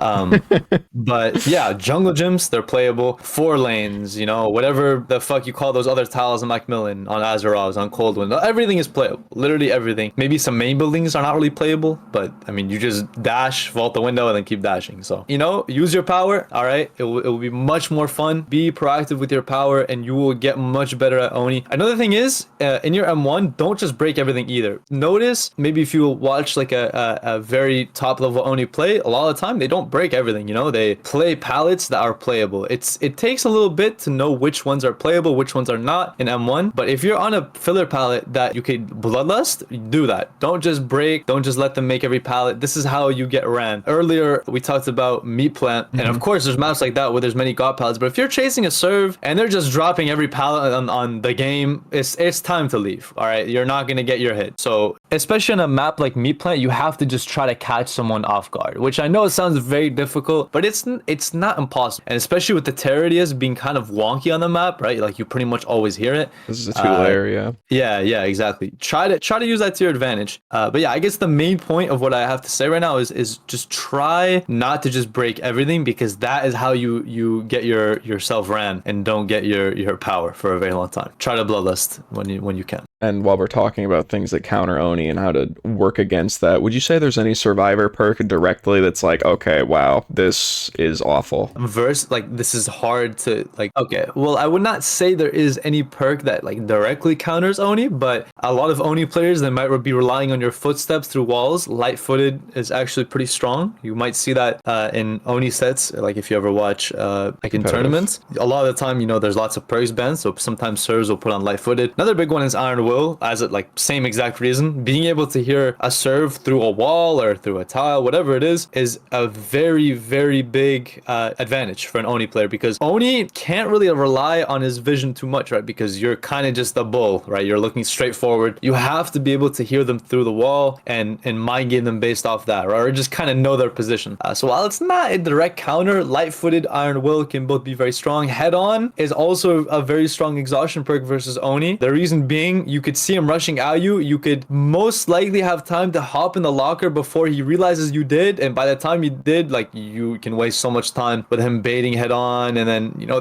[SPEAKER 2] But yeah, jungle gyms, they're playable. 4 lanes, whatever the fuck you call those other tiles on Macmillan, on Azerovs, on Coldwind, everything is playable. Literally everything. Maybe some main buildings are not really playable, but I mean, you just dash, vault the window, and then keep dashing. So, use your power, all right? It will be much more fun. Be proactive with your power, and you will get much better at Oni. Another thing is, in your M1, don't just break everything either. Notice, maybe if you watch like a very top level Oni play, a lot of the time, they don't break everything, They play pallets that are playable. It takes a little bit to know which ones are playable, which ones are not in M1. But if you're on a filler pallet that you could bloodlust, do that. Don't just break. Don't just let them make every pallet. This is how you get ran. Earlier, we talked about meat plant, and of course, there's maps like that where there's many god pallets. But if you're chasing a serve and they're just dropping every pallet on the game, it's time to leave. All right, you're not gonna get your hit. So, especially on a map like meat plant, you have to just try to catch someone off guard, which I know it sounds very difficult, but it's not impossible. And especially with the Terrarius being kind of wonky on the map, right? Like you pretty much always hear it.
[SPEAKER 1] This is a 2-layer, yeah.
[SPEAKER 2] Yeah, exactly. Try to use that to your advantage. But yeah, I guess the main point of what I have to say right now is just try not to just break everything, because that is how you get yourself ran and don't get your power for a very long time. Try to bloodlust when you can.
[SPEAKER 1] And while we're talking about things that counter Oni and how to work against that, would you say there's any survivor perk directly that's like, okay, wow, this is awful?
[SPEAKER 2] This is hard to okay, well, I would not say there is any perk that directly counters Oni, but a lot of Oni players, they might be relying on your footsteps through walls. Light-footed is actually pretty strong. You might see that in Oni sets, if you ever watch in tournaments. A lot of the time, there's lots of perks banned, so sometimes servers will put on light-footed. Another big one is Iron Will. will, as it like same exact reason. Being able to hear a serve through a wall or through a tile, whatever it is a very, very big advantage for an Oni player, because Oni can't really rely on his vision too much, right? Because you're kind of just a bull, right? You're looking straight forward. You have to be able to hear them through the wall and mind game them based off that, right? Or just kind of know their position. So while it's not a direct counter, light-footed Iron Will can both be very strong. Head on is also a very strong exhaustion perk versus Oni. The reason being, you could see him rushing at you. You could most likely have time to hop in the locker before he realizes you did, and by the time you did, like, you can waste so much time with him baiting head on, and then, you know,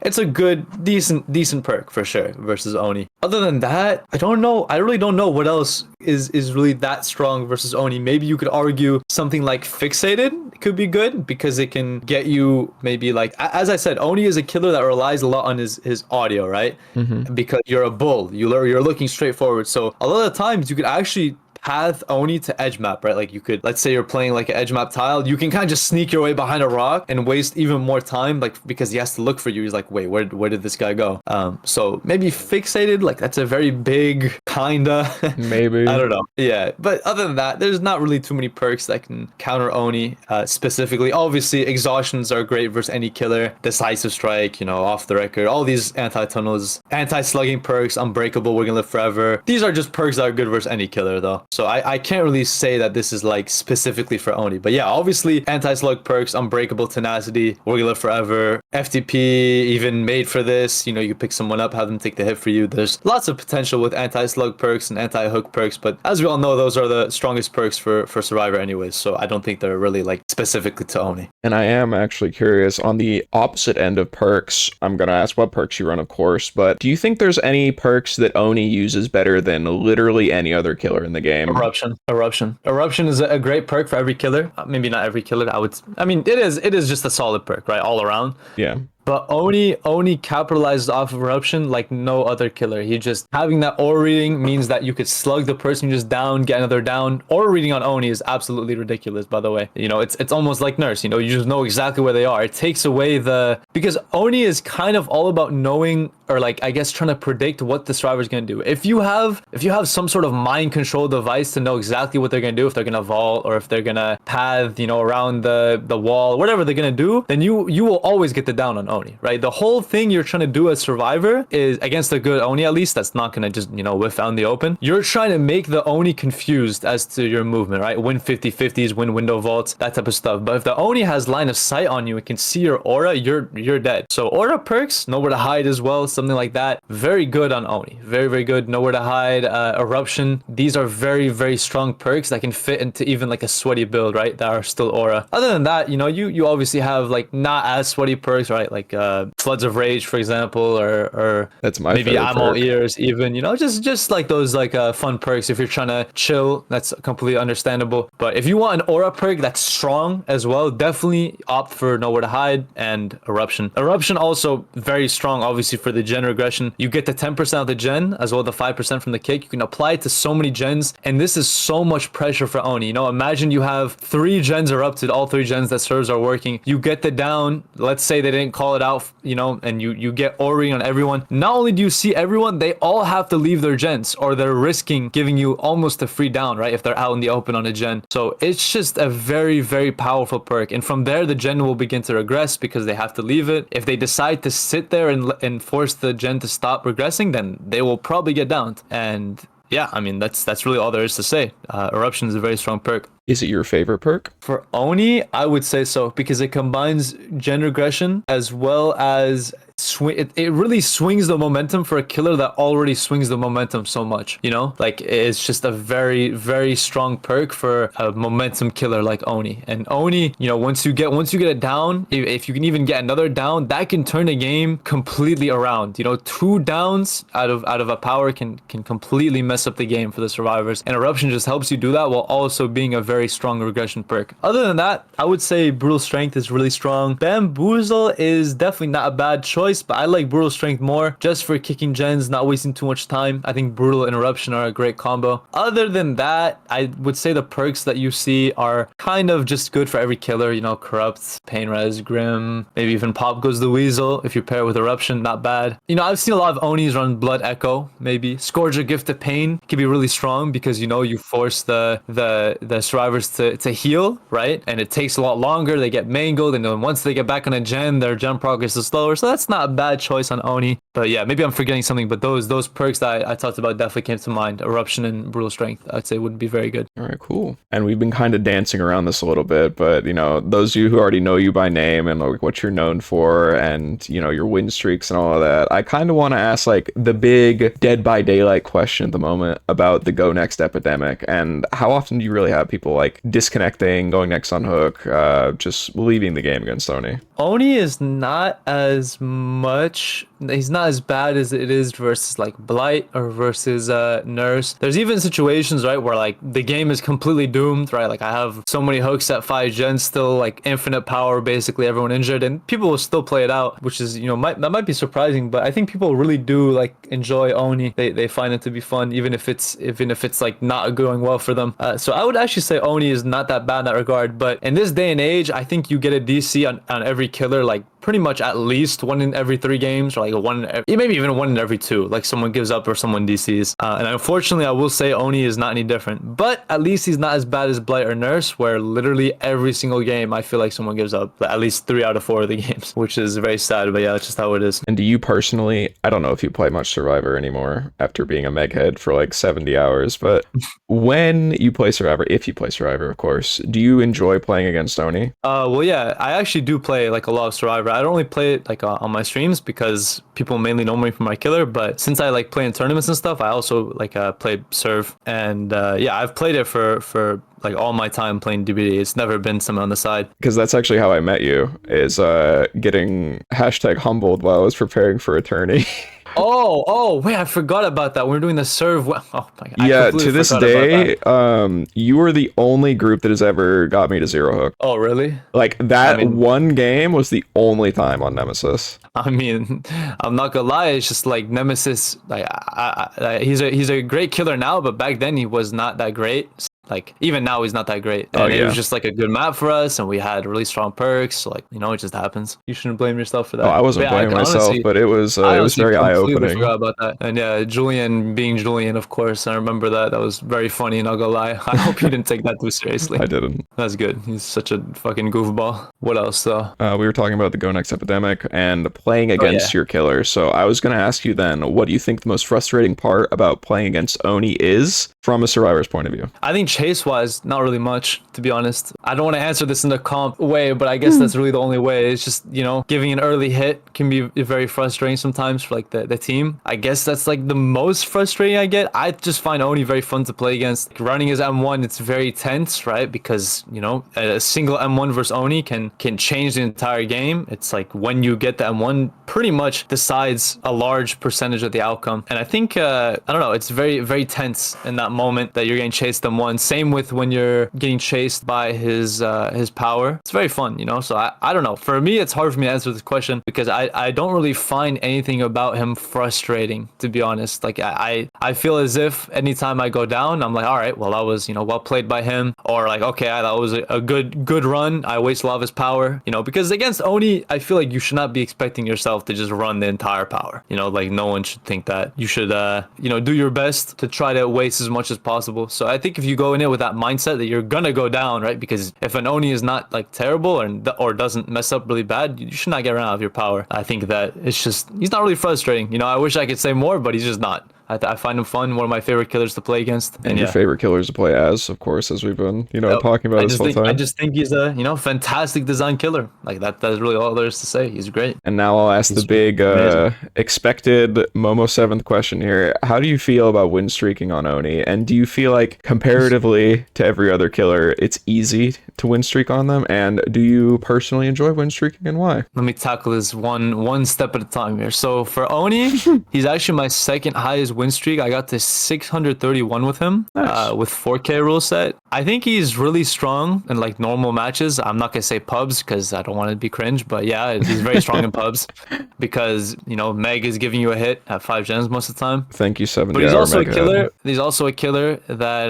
[SPEAKER 2] it's a good, decent perk for sure versus Oni. Other than that, I really don't know what else is really that strong versus Oni. Maybe you could argue something like Fixated could be good, because it can get you maybe, like, as I said, Oni is a killer that relies a lot on his audio, right? Because you're a bull, you're looking straight forward, so a lot of the times you could actually path Oni to edge map, right? Like, you could, let's say you're playing like an edge map tile, you can kind of just sneak your way behind a rock and waste even more time, like, because he has to look for you. He's like, wait, where did this guy go? So maybe Fixated, like, that's a very big kinda
[SPEAKER 1] Maybe.
[SPEAKER 2] I don't know. Yeah, but other than that, there's not really too many perks that can counter Oni specifically. Obviously, exhaustions are great versus any killer. Decisive Strike, you know, off the record, all these anti-tunnels, anti-slugging perks, Unbreakable, We're Gonna Live Forever. These are just perks that are good versus any killer, though. So I can't really say that this is like specifically for Oni. But yeah, obviously anti-slug perks, Unbreakable, Tenacity, We're Gonna Live Forever, FTP even made for this. You know, you pick someone up, have them take the hit for you. There's lots of potential with anti-slug perks and anti-hook perks, but as we all know, those are the strongest perks for Survivor anyways. So I don't think they're really like specifically to Oni.
[SPEAKER 1] And I am actually curious, on the opposite end of perks, I'm going to ask what perks you run, of course, but do you think there's any perks that Oni uses better than literally any other killer in the game?
[SPEAKER 2] Eruption is a great perk for every killer. Maybe not every killer. I mean, it is just a solid perk, right? All around.
[SPEAKER 1] Yeah.
[SPEAKER 2] But Oni capitalized off of Eruption like no other killer. He just, having that aura reading means that you could slug the person just down, get another down. Aura reading on Oni is absolutely ridiculous, by the way. You know, it's almost like Nurse, you know, you just know exactly where they are. It takes away because Oni is kind of all about knowing, or like, I guess, trying to predict what the survivor is going to do. If you have some sort of mind control device to know exactly what they're going to do, if they're going to vault or if they're going to path, you know, around the wall, whatever they're going to do, then you will always get the down on Oni, right? The whole thing you're trying to do as Survivor is, against a good Oni at least, that's not going to just, you know, whiff out in the open. You're trying to make the Oni confused as to your movement, right? Win 50-50s, win window vaults, that type of stuff. But if the Oni has line of sight on you and can see your aura, you're dead. So aura perks, Nowhere to Hide as well, something like that, very good on Oni. Very, very good. Nowhere to Hide, Eruption. These are very, very strong perks that can fit into even like a sweaty build, right? That are still aura. Other than that, you know, you obviously have like not as sweaty perks, right? Like Floods of Rage, for example, or
[SPEAKER 1] that's my
[SPEAKER 2] maybe
[SPEAKER 1] favorite
[SPEAKER 2] Ammo
[SPEAKER 1] perk.
[SPEAKER 2] Ears, even, you know, just like those like fun perks if you're trying to chill. That's completely understandable. But if you want an aura perk that's strong as well, definitely opt for Nowhere to Hide and Eruption. Eruption also very strong, obviously, for the gen regression. You get the 10% of the gen as well, the 5% from the kick. You can apply it to so many gens, and this is so much pressure for Oni. You know, imagine you have 3 gens erupted, all 3 gens that serves are working. You get the down, let's say they didn't call it out, you know, and you get Ori on everyone. Not only do you see everyone, they all have to leave their gens, or they're risking giving you almost a free down, right? If they're out in the open on a gen. So it's just a very, very powerful perk. And from there, the gen will begin to regress because they have to leave it. If they decide to sit there and force the gen to stop regressing, then they will probably get downed. And yeah, I mean, that's really all there is to say. Eruption is a very strong perk.
[SPEAKER 1] Is it your favorite perk?
[SPEAKER 2] For Oni, I would say so, because it combines gen regression as well as it really swings the momentum for a killer that already swings the momentum so much, you know? Like, it's just a very, very strong perk for a momentum killer like Oni. And Oni, you know, once you get it down, if you can even get another down, that can turn a game completely around. You know, 2 downs out of a power can completely mess up the game for the survivors. And Eruption just helps you do that while also being a very very strong regression perk. Other than that, I would say Brutal Strength is really strong. Bamboozle is definitely not a bad choice, but I like Brutal Strength more just for kicking gens, not wasting too much time. I think Brutal Interruption are a great combo. Other than that, I would say the perks that you see are kind of just good for every killer, you know, Corrupt, Pain Res, Grim, maybe even Pop Goes the Weasel. If you pair it with Eruption, not bad. You know, I've seen a lot of Onis run Blood Echo, maybe. Scourger Gift of Pain can be really strong because, you know, you force the survivors to heal, right? And it takes a lot longer. They get mangled, and then once they get back on a gen, their gen progress is slower. So that's not a bad choice on Oni. But yeah, maybe I'm forgetting something, but those perks that I talked about definitely came to mind. Eruption and Brutal Strength, I'd say would be very good.
[SPEAKER 1] All right, cool. And we've been kind of dancing around this a little bit, but, you know, those of you who already know you by name and like what you're known for and, you know, your win streaks and all of that, I kind of want to ask like the big Dead by Daylight question at the moment about the Go Next Epidemic. And how often do you really have people like disconnecting, going next on hook, just leaving the game against Oni?
[SPEAKER 2] Oni is not as much, he's not as bad as it is versus like Blight or versus Nurse. There's even situations, right, where like the game is completely doomed, right? Like I have so many hooks at 5 gens, still like infinite power, basically everyone injured, and people will still play it out, which is, you know, that might be surprising, but I think people really do like enjoy Oni. They find it to be fun, even if it's like not going well for them. So I would actually say Oni is not that bad in that regard, but in this day and age, I think you get a DC on every killer like pretty much at least 1 in every 3 games, or like maybe even 1 in every 2, like someone gives up or someone DCs. And unfortunately, I will say Oni is not any different, but at least he's not as bad as Blight or Nurse, where literally every single game I feel like someone gives up at least 3 out of 4 of the games, which is very sad, but yeah, that's just how it is.
[SPEAKER 1] And do you personally, I don't know if you play much Survivor anymore after being a Meghead for like 70 hours, but when you play Survivor, if you play Survivor, of course, do you enjoy playing against Oni?
[SPEAKER 2] Well, yeah, I actually do play like a lot of Survivor. I don't really play it like on my streams because people mainly know me from my killer, but since I like play in tournaments and stuff, I also like play Serve, and yeah, I've played it for like all my time playing DBD. It's never been something on the side.
[SPEAKER 1] Because that's actually how I met you, is getting #humbled while I was preparing for Attorney.
[SPEAKER 2] Oh, wait, I forgot about that. We're doing the Serve. Oh my God.
[SPEAKER 1] Yeah, to this day, you were the only group that has ever got me to 0 hook.
[SPEAKER 2] Oh, really?
[SPEAKER 1] Like that one game was the only time on Nemesis.
[SPEAKER 2] I mean, I'm not gonna lie. It's just like Nemesis. Like, he's a great killer now, but back then he was not that great. Like even now he's not that great. And it was just like a good map for us, and we had really strong perks. So, like, you know, it just happens. You shouldn't blame yourself for that.
[SPEAKER 1] Oh, I wasn't blaming myself, honestly, but it was very eye-opening. I
[SPEAKER 2] forgot about that. And yeah, Julian being Julian, of course. I remember that. That was very funny, not gonna lie. I hope you didn't take that too seriously.
[SPEAKER 1] I didn't.
[SPEAKER 2] That's good. He's such a fucking goofball. What else though?
[SPEAKER 1] We were talking about the Go Next Epidemic and playing against your killer. So I was gonna ask you then, what do you think the most frustrating part about playing against Oni is from a Survivor's point of view?
[SPEAKER 2] I think chase-wise, not really much, to be honest. I don't want to answer this in the comp way, but I guess that's really the only way. It's just, you know, giving an early hit can be very frustrating sometimes for like the team. I guess that's like the most frustrating I get. I just find Oni very fun to play against. Like, running his M1, it's very tense, right? Because, you know, a single M1 versus Oni can change the entire game. It's like when you get the M1, pretty much decides a large percentage of the outcome. And I think, I don't know, it's very, very tense in that moment that you're getting chased M1. Same with when you're getting chased by his power. It's very fun, you know? So I don't know. For me, it's hard for me to answer this question because I don't really find anything about him frustrating, to be honest. Like I feel as if anytime I go down, I'm like, all right, well, that was, you know, well played by him. Or like, okay, that was a good run. I waste a lot of his power, you know, because against Oni, I feel like you should not be expecting yourself to just run the entire power. You know, like no one should think that. You should, you know, do your best to try to waste as much as possible. So I think if you go in it with that mindset that you're gonna go down, right? Because if an Oni is not like terrible or doesn't mess up really bad, you should not get run out of your power. I think that it's just, he's not really frustrating. You know, I wish I could say more, but he's just not. I find him fun. One of my favorite killers to play against.
[SPEAKER 1] And your favorite killers to play as, of course, as we've been, you know, talking about this whole time.
[SPEAKER 2] I just think he's a, you know, fantastic design killer. Like that's really all there is to say. He's great.
[SPEAKER 1] And now I'll ask the big expected momoseventh question here. How do you feel about winstreaking on Oni? And do you feel like comparatively to every other killer, it's easy to winstreak on them? And do you personally enjoy winstreaking, and why?
[SPEAKER 2] Let me tackle this one step at a time here. So for Oni, he's actually my second highest win streak. I got to 631 with him,
[SPEAKER 1] Nice.
[SPEAKER 2] with 4K rule set. I think he's really strong in like normal matches. I'm not gonna say pubs because I don't want to be cringe, but yeah, he's very strong in pubs because Meg is giving you a hit at 5 gens most of the time.
[SPEAKER 1] Thank you,
[SPEAKER 2] But he's
[SPEAKER 1] 70-hour
[SPEAKER 2] also a
[SPEAKER 1] mega
[SPEAKER 2] killer.
[SPEAKER 1] head.
[SPEAKER 2] He's also a killer that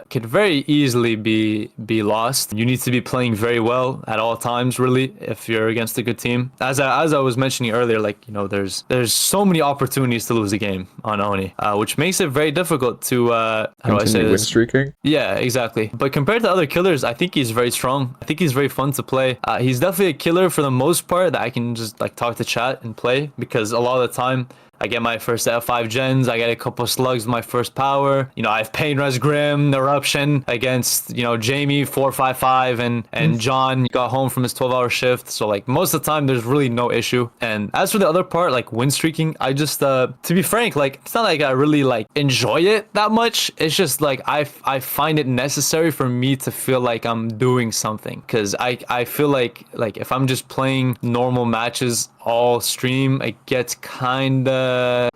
[SPEAKER 2] could very easily be lost. You need to be playing very well at all times, really, if you're against a good team. As I was mentioning earlier, like there's so many opportunities to lose a game on Oni, which makes it very difficult to how do I say
[SPEAKER 1] Continue win
[SPEAKER 2] this?
[SPEAKER 1] streaking.
[SPEAKER 2] Yeah, exactly. But compared to other killers, I think he's very strong. I think he's very fun to play. He's definitely a killer for the most part that I can just like talk to chat and play because a lot of the time I get my first set of 5 gens. I get a couple slugs with my first power. I have Pain Res Grim, Eruption against, Jamie 455 and John got home from his 12-hour shift. So like most of the time there's really no issue. And as for the other part, like win streaking, I just to be frank, like it's not like I really like enjoy it that much. It's just like I find it necessary for me to feel like I'm doing something because I feel like if I'm just playing normal matches all stream, it gets kind of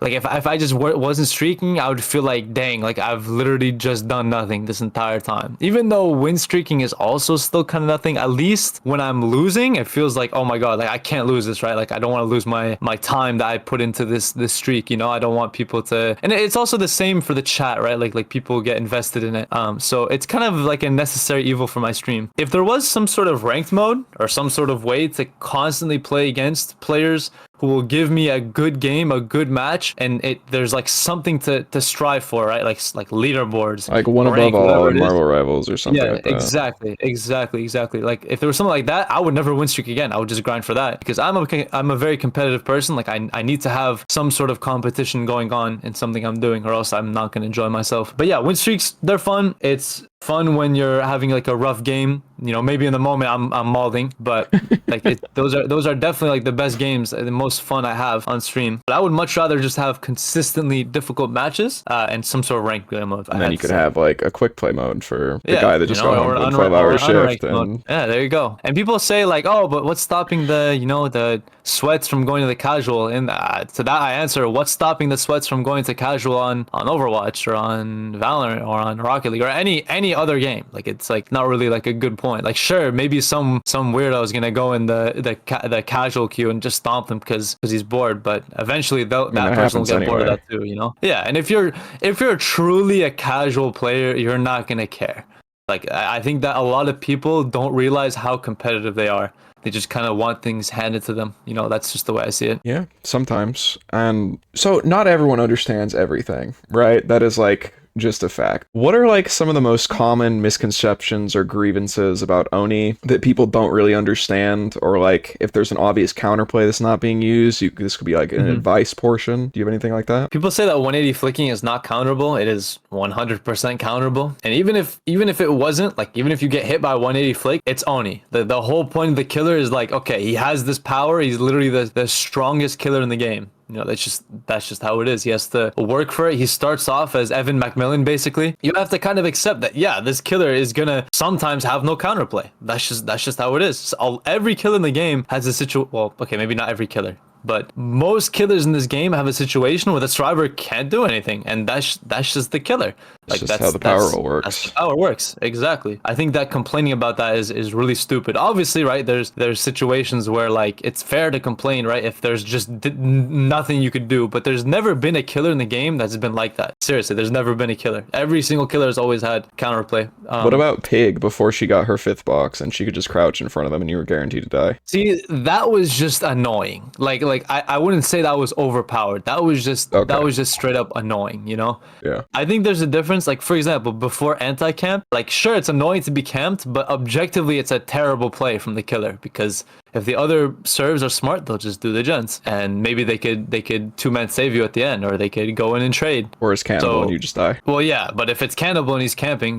[SPEAKER 2] like if I just wasn't streaking, I would feel like dang, like I've literally just done nothing this entire time. Even though win streaking is also still kind of nothing, at least when I'm losing it feels like, oh my god, like I can't lose this, right? Like I don't want to lose my time that I put into this streak. I don't want people to, and it's also the same for the chat, right? Like people get invested in it. So it's kind of like a necessary evil for my stream. If there was some sort of ranked mode or some sort of way to constantly play against players who will give me a good game, a good match, and there's like something to strive for, right? Like leaderboards,
[SPEAKER 1] Like one
[SPEAKER 2] rank,
[SPEAKER 1] above all
[SPEAKER 2] whatever
[SPEAKER 1] in
[SPEAKER 2] it is.
[SPEAKER 1] Marvel Rivals or something
[SPEAKER 2] Yeah,
[SPEAKER 1] like that.
[SPEAKER 2] exactly. Like if there was something like that, I would never win streak again. I would just grind for that because I'm a very competitive person. Like I need to have some sort of competition going on in something I'm doing, or else I'm not gonna enjoy myself. But yeah, win streaks, they're fun. It's fun when you're having like a rough game. Maybe in the moment I'm mauling, but like those are definitely like the best games, the most fun I have on stream. But I would much rather just have consistently difficult matches and some sort of ranked game mode.
[SPEAKER 1] And then you could have like a quick play mode for the guy that just got home
[SPEAKER 2] or
[SPEAKER 1] from a 12-hour shift.
[SPEAKER 2] unranked mode.
[SPEAKER 1] And
[SPEAKER 2] Yeah, there you go. And people say like, oh, but what's stopping the the sweats from going to the casual? And to that I answer, what's stopping the sweats from going to casual on Overwatch or on Valorant or on Rocket League or any other game? Like it's like not really like a good point. Like sure, maybe some weirdo is gonna go in the casual queue and just stomp them because he's bored, but eventually that person will get bored of that too. Yeah, and if you're truly a casual player, you're not gonna care. Like I think that a lot of people don't realize how competitive they are. They just kind of want things handed to them. That's just the way I see it.
[SPEAKER 1] yeah, sometimes. And so not everyone understands everything, right? That is like just a fact. What are like some of the most common misconceptions or grievances about Oni that people don't really understand? Or like if there's an obvious counterplay that's not being used, this could be like an advice portion. Do you have anything like that?
[SPEAKER 2] People say that 180 flicking is not counterable. It is 100% counterable. And even if it wasn't, like even if you get hit by 180 flick, it's Oni. The whole point of the killer is like, okay, he has this power. He's literally the strongest killer in the game. That's just how it is. He has to work for it. He starts off as Evan Macmillan, basically. You have to kind of accept that, yeah, this killer is gonna sometimes have no counterplay. That's just how it is. So every killer in the game has a well, okay, maybe not every killer, but most killers in this game have a situation where the striver can't do anything, and that's just the killer. Like
[SPEAKER 1] That's how the power works.
[SPEAKER 2] That's the power works. Exactly. I think that complaining about that is really stupid. Obviously, right? There's situations where like it's fair to complain, right? If there's just nothing you could do, but there's never been a killer in the game that's been like that. Seriously, there's never been a killer. Every single killer has always had counterplay.
[SPEAKER 1] What about Pig before she got her 5th box and she could just crouch in front of them and you were guaranteed to die?
[SPEAKER 2] See, that was just annoying. Like I wouldn't say that was overpowered. That was just straight up annoying,
[SPEAKER 1] Yeah.
[SPEAKER 2] I think there's a difference. Like for example, before anti-camp, like sure, it's annoying to be camped, but objectively it's a terrible play from the killer because if the other serves are smart, they'll just do the gens, and maybe they could 2-man save you at the end, or they could go in and trade.
[SPEAKER 1] Or it's cannibal and you just die.
[SPEAKER 2] Well, yeah, but if it's cannibal and he's camping,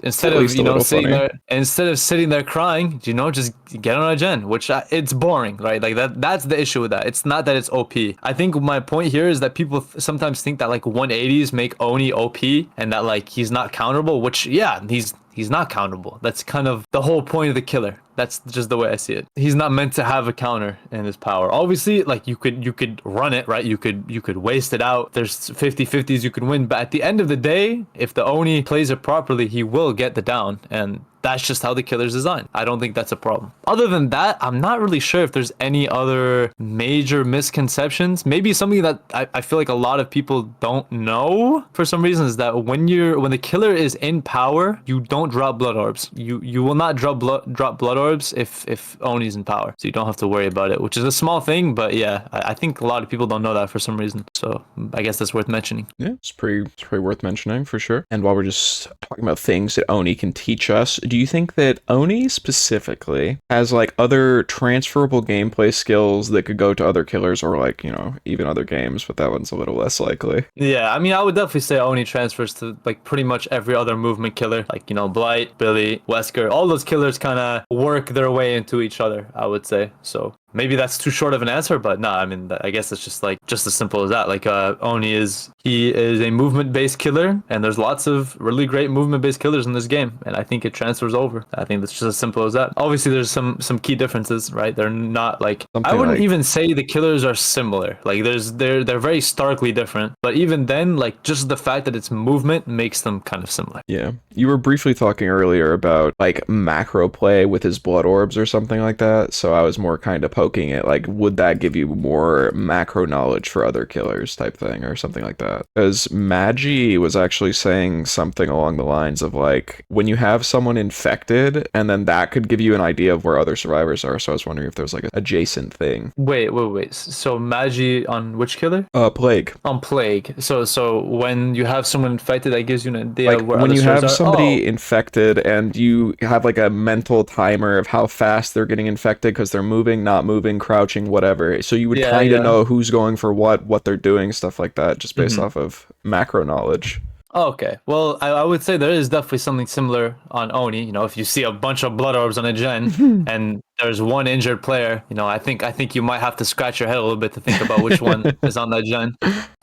[SPEAKER 2] instead of sitting there crying, just get on a gen, which it's boring, right? Like that's the issue with that. It's not that it's OP. I think my point here is that people sometimes think that like 180s make Oni OP and that like he's not counterable, which yeah, he's not counterable. That's kind of the whole point of the killer. That's just the way I see it. He's not meant to have a counter in his power. Obviously, like you could run it, right? You could waste it out. There's 50-50s you can win, but at the end of the day, if the Oni plays it properly, he will get the down, and that's just how the killer's designed. I don't think that's a problem. Other than that, I'm not really sure if there's any other major misconceptions. Maybe something that I feel like a lot of people don't know for some reason is that when the killer is in power, you don't drop blood orbs. You will not drop blood orbs if Oni's in power. So you don't have to worry about it, which is a small thing, but yeah, I think a lot of people don't know that for some reason. So I guess that's worth mentioning.
[SPEAKER 1] Yeah, it's pretty worth mentioning for sure. And while we're just talking about things that Oni can teach us, do you think that Oni specifically has like other transferable gameplay skills that could go to other killers or like, you know, even other games, but that one's a little less likely?
[SPEAKER 2] Yeah, I mean, I would definitely say Oni transfers to like pretty much every other movement killer, like, you know, Blight, Billy, Wesker, all those killers kind of work their way into each other, I would say. So maybe that's too short of an answer, but no, I mean, I guess it's just as simple as that. Like, Oni is a movement-based killer, and there's lots of really great movement-based killers in this game, and I think it transfers over. I think that's just as simple as that. Obviously, there's some key differences, right? They're not like I wouldn't even say the killers are similar. Like, they're very starkly different, but even then, like, just the fact that it's movement makes them kind of similar.
[SPEAKER 1] Yeah, you were briefly talking earlier about like macro play with his blood orbs or something like that, so I was more kind of poking it, like, would that give you more macro knowledge for other killers type thing or something like that? Because Magi was actually saying something along the lines of like, when you have someone infected, and then that could give you an idea of where other survivors are. So I was wondering if there's like an adjacent thing.
[SPEAKER 2] Wait. So Magi on which killer?
[SPEAKER 1] Plague.
[SPEAKER 2] On Plague. So when you have someone infected, that gives you an idea
[SPEAKER 1] like
[SPEAKER 2] where
[SPEAKER 1] when
[SPEAKER 2] other
[SPEAKER 1] you have
[SPEAKER 2] are?
[SPEAKER 1] somebody infected and you have like a mental timer of how fast they're getting infected because they're moving, not moving, crouching, whatever. So you would kind of know who's going for what they're doing, stuff like that, just based off of macro knowledge.
[SPEAKER 2] Okay, well, I would say there is definitely something similar on Oni. You know, if you see a bunch of blood orbs on a gen and there's one injured player, you know, I think you might have to scratch your head a little bit to think about which one is on that gen.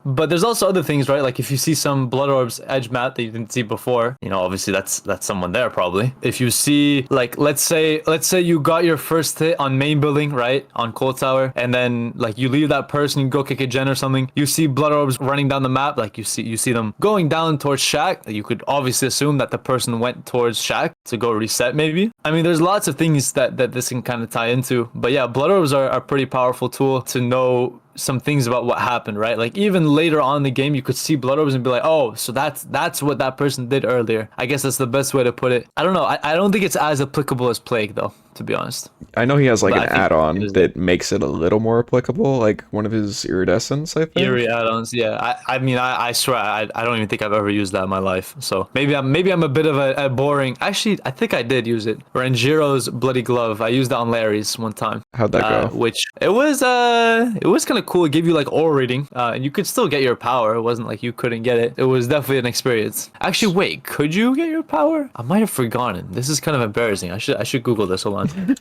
[SPEAKER 2] But there's also other things, right? Like if you see some blood orbs edge map that you didn't see before, you know, obviously that's someone there probably. If you see, like, let's say you got your first hit on main building, right, on Cold Tower, and then like you leave that person, you go kick a gen or something, you see blood orbs running down the map, like you see them going down towards Shack. You could obviously assume that the person went towards Shack to go reset, maybe. I mean, there's lots of things that this can kind of tie into, but yeah, blood orbs are a pretty powerful tool to know some things about what happened, right? Like even later on in the game, you could see blood orbs and be like, oh, so that's what that person did earlier. I guess that's the best way to put it. I don't know. I don't think it's as applicable as Plague, though, to be honest.
[SPEAKER 1] I know he has like an add-on that makes it a little more applicable, like one of his iridescents, I think.
[SPEAKER 2] Eerie add-ons, yeah. I mean, I swear, I don't even think I've ever used that in my life. So maybe I'm a bit of a boring. Actually, I think I did use it. Renjiro's Bloody Glove. I used that on Larry's one time.
[SPEAKER 1] How'd that go?
[SPEAKER 2] Which it was kind of cool. It gave you like aura reading, and you could still get your power. It wasn't like you couldn't get it. It was definitely an experience. Actually, wait, could you get your power? I might have forgotten. This is kind of embarrassing. I should Google this. Hold on.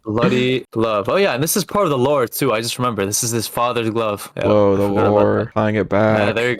[SPEAKER 2] Bloody Glove. Oh yeah, and this is part of the lore too. I just remember this is his father's glove. Yeah,
[SPEAKER 1] whoa, the lore. Tying it back.
[SPEAKER 2] There you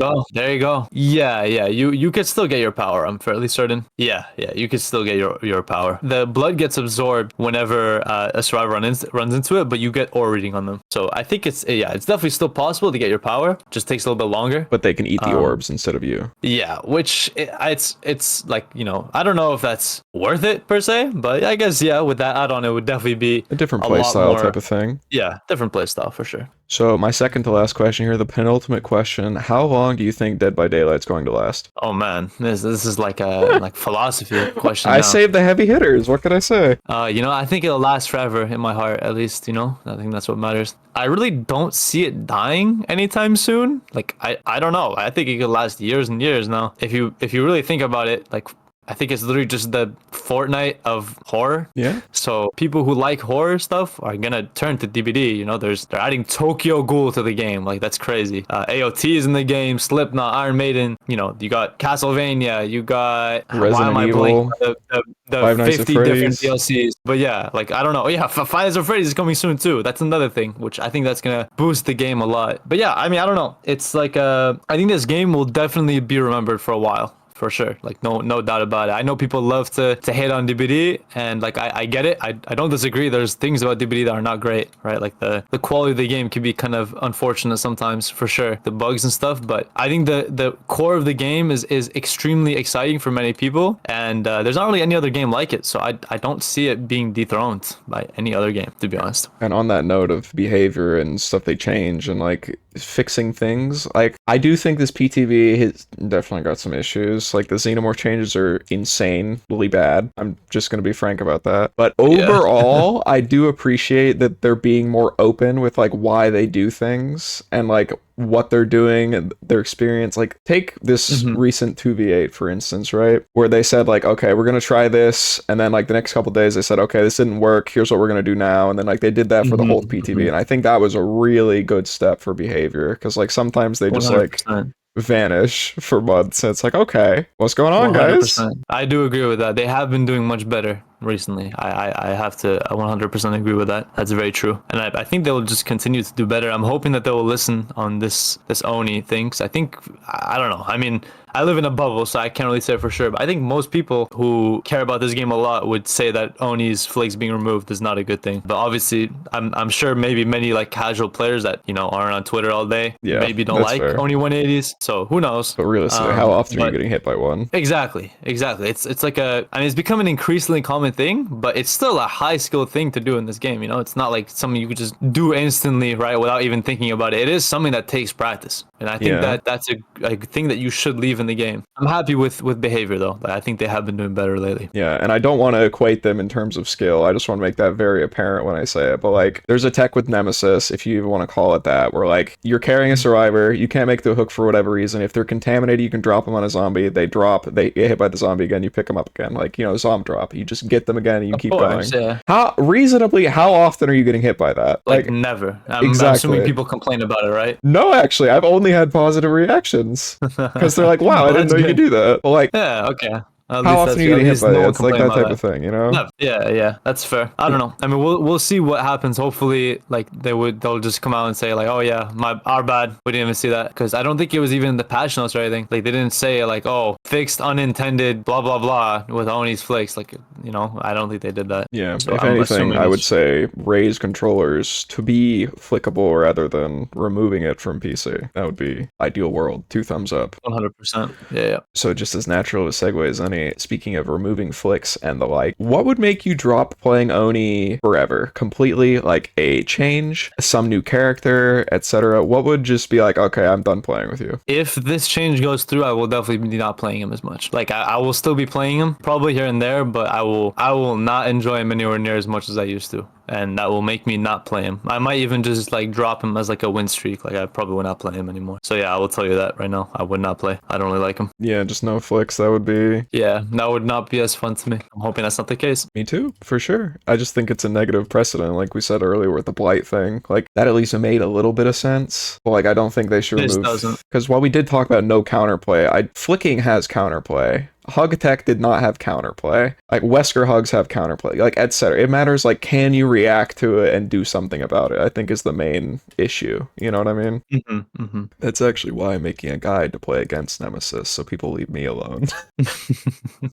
[SPEAKER 2] go. Yeah. You could still get your power. I'm fairly certain. Yeah. You could still get your power. The blood gets absorbed whenever a survivor runs into it, but you get aura reading on them. So I think it's definitely still possible to get your power. Just takes a little bit longer.
[SPEAKER 1] But they can eat the orbs instead of you.
[SPEAKER 2] Yeah, which it's like, you know, I don't know if that's worth it per se, but I guess with that add-on it would definitely be
[SPEAKER 1] a different playstyle type of thing.
[SPEAKER 2] Yeah, different playstyle for sure.
[SPEAKER 1] So my second to last question here, the penultimate question: how long do you think Dead by Daylight's going to last?
[SPEAKER 2] Oh man, this is like a philosophy question.
[SPEAKER 1] I saved the heavy hitters. What could I say?
[SPEAKER 2] You know, I think it'll last forever in my heart, at least. You know, I think that's what matters. I really don't see it dying anytime soon. Like I don't know. I think it could last years and years now. If you really think about it, like, I think it's literally just the Fortnite of horror. Yeah. So people who like horror stuff are gonna turn to DBD. You know, they're adding Tokyo Ghoul to the game. Like, that's crazy. AOT is in the game. Slipknot, Iron Maiden. You know, you got Castlevania. You got
[SPEAKER 1] Resident Evil.
[SPEAKER 2] The 50 different DLCs. But yeah, like, I don't know. Yeah, Five Nights at Freddy's is coming soon too. That's another thing, which I think that's gonna boost the game a lot. But yeah, I mean, I don't know. It's like I think this game will definitely be remembered for a while. for sure. Like no doubt about it. I know people love to hate on DBD, and like I get it. I don't disagree. There's things about DBD that are not great, right? Like the quality of the game can be kind of unfortunate sometimes, for sure. The bugs and stuff, but I think the core of the game is extremely exciting for many people, and there's not really any other game like it. So I don't see it being dethroned by any other game, to be honest.
[SPEAKER 1] And on that note of behavior and stuff they change and like fixing things, like I do think this PTV has definitely got some issues. Like the xenomorph changes are insanely bad. I'm just gonna be frank about that. But overall, I do appreciate that they're being more open with like why they do things and like what they're doing and their experience. Like take this recent 2v8 for instance, right, where they said like, okay, we're gonna try this, and then like the next couple days they said, okay, this didn't work, here's what we're gonna do now, and then like they did that for the whole PTV, and I think that was a really good step for behavior, because like sometimes they just
[SPEAKER 2] 100%.
[SPEAKER 1] like vanish for months and it's like, okay, what's going on, guys?
[SPEAKER 2] 100%. I do agree with that. They have been doing much better recently. I have to 100% agree with that. That's very true, and I think they will just continue to do better. I'm hoping that they will listen on this Oni thing, 'cause I think, I don't know, I mean, I live in a bubble, so I can't really say for sure, but I think most people who care about this game a lot would say that Oni's flags being removed is not a good thing. But obviously, I'm sure maybe many like casual players that, you know, aren't on Twitter all day, maybe don't like fair. Oni 180s. So who knows?
[SPEAKER 1] But realistically, how often are you getting hit by one?
[SPEAKER 2] Exactly. It's like I mean, it's become an increasingly common thing, but it's still a high skill thing to do in this game. You know, it's not like something you could just do instantly, right, without even thinking about it. It is something that takes practice, and I think that's a thing that you should leave in the game. I'm happy with behavior though. I think they have been doing better lately.
[SPEAKER 1] Yeah, and I don't want to equate them in terms of skill. I just want to make that very apparent when I say it. But like, there's a tech with Nemesis, if you even want to call it that, where like you're carrying a survivor, you can't make the hook for whatever reason. If they're contaminated, you can drop them on a zombie. They drop, they get hit by the zombie again, you pick them up again. Like, you know, zombie drop. You just get them again and you keep going.
[SPEAKER 2] Yeah.
[SPEAKER 1] How often are you getting hit by that?
[SPEAKER 2] Like never. I'm assuming people complain about it, right?
[SPEAKER 1] No, actually, I've only had positive reactions because they're like, wow, I didn't know you could do that. But like,
[SPEAKER 2] yeah, okay.
[SPEAKER 1] How often are you getting hit by it? It's like that type of thing, you know?
[SPEAKER 2] Yeah, that's fair. I don't know. I mean, we'll see what happens. Hopefully, like they'll just come out and say like, oh yeah, our bad. We didn't even see that, because I don't think it was even in the patch notes or anything. Like they didn't say like, oh, fixed unintended blah blah blah with Oni's flicks. Like, you know, I don't think they did that.
[SPEAKER 1] Yeah. So if anything, I would say raise controllers to be flickable rather than removing it from PC. That would be ideal world. 2 thumbs up.
[SPEAKER 2] 100%. Yeah.
[SPEAKER 1] So just as natural of a segue as any. Speaking of removing flicks and the like, what would make you drop playing Oni forever? Completely, like a change, some new character, etc. What would just be like, okay, I'm done playing with you?
[SPEAKER 2] If this change goes through, I will definitely be not playing him as much. Like I will still be playing him, probably here and there, but I will not enjoy him anywhere near as much as I used to. And that will make me not play him. I might even just like drop him as like a win streak. Like I probably would not play him anymore. So yeah, I will tell you that right now. I would not play. I don't really like him.
[SPEAKER 1] Yeah, just no flicks. That would be...
[SPEAKER 2] Yeah, that would not be as fun to me. I'm hoping that's not the case.
[SPEAKER 1] Me too, for sure. I just think it's a negative precedent, like we said earlier with the blight thing. Like that at least made a little bit of sense. But like I don't think they should remove... This doesn't. Because while we did talk about no counterplay, flicking has counterplay. Hug attack did not have counterplay. Like Wesker hugs have counterplay, like etc. It matters like, can you react to it and do something about it? I think is the main issue. You know what I mean? That's actually why I'm making a guide to play against Nemesis, so people leave me alone.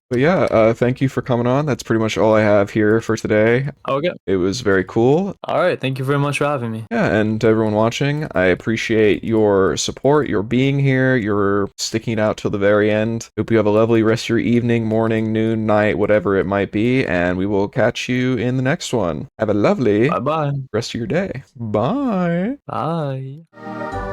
[SPEAKER 1] But yeah, thank you for coming on. That's pretty much all I have here for today.
[SPEAKER 2] Okay.
[SPEAKER 1] It was very cool.
[SPEAKER 2] All right, thank you very much for having me.
[SPEAKER 1] Yeah, and to everyone watching, I appreciate your support, your being here, your sticking it out till the very end. Hope you have a lovely rest of your evening, morning, noon, night, whatever it might be, and we will catch you in the next one. Have a lovely
[SPEAKER 2] bye-bye
[SPEAKER 1] rest of your day. Bye.
[SPEAKER 2] Bye.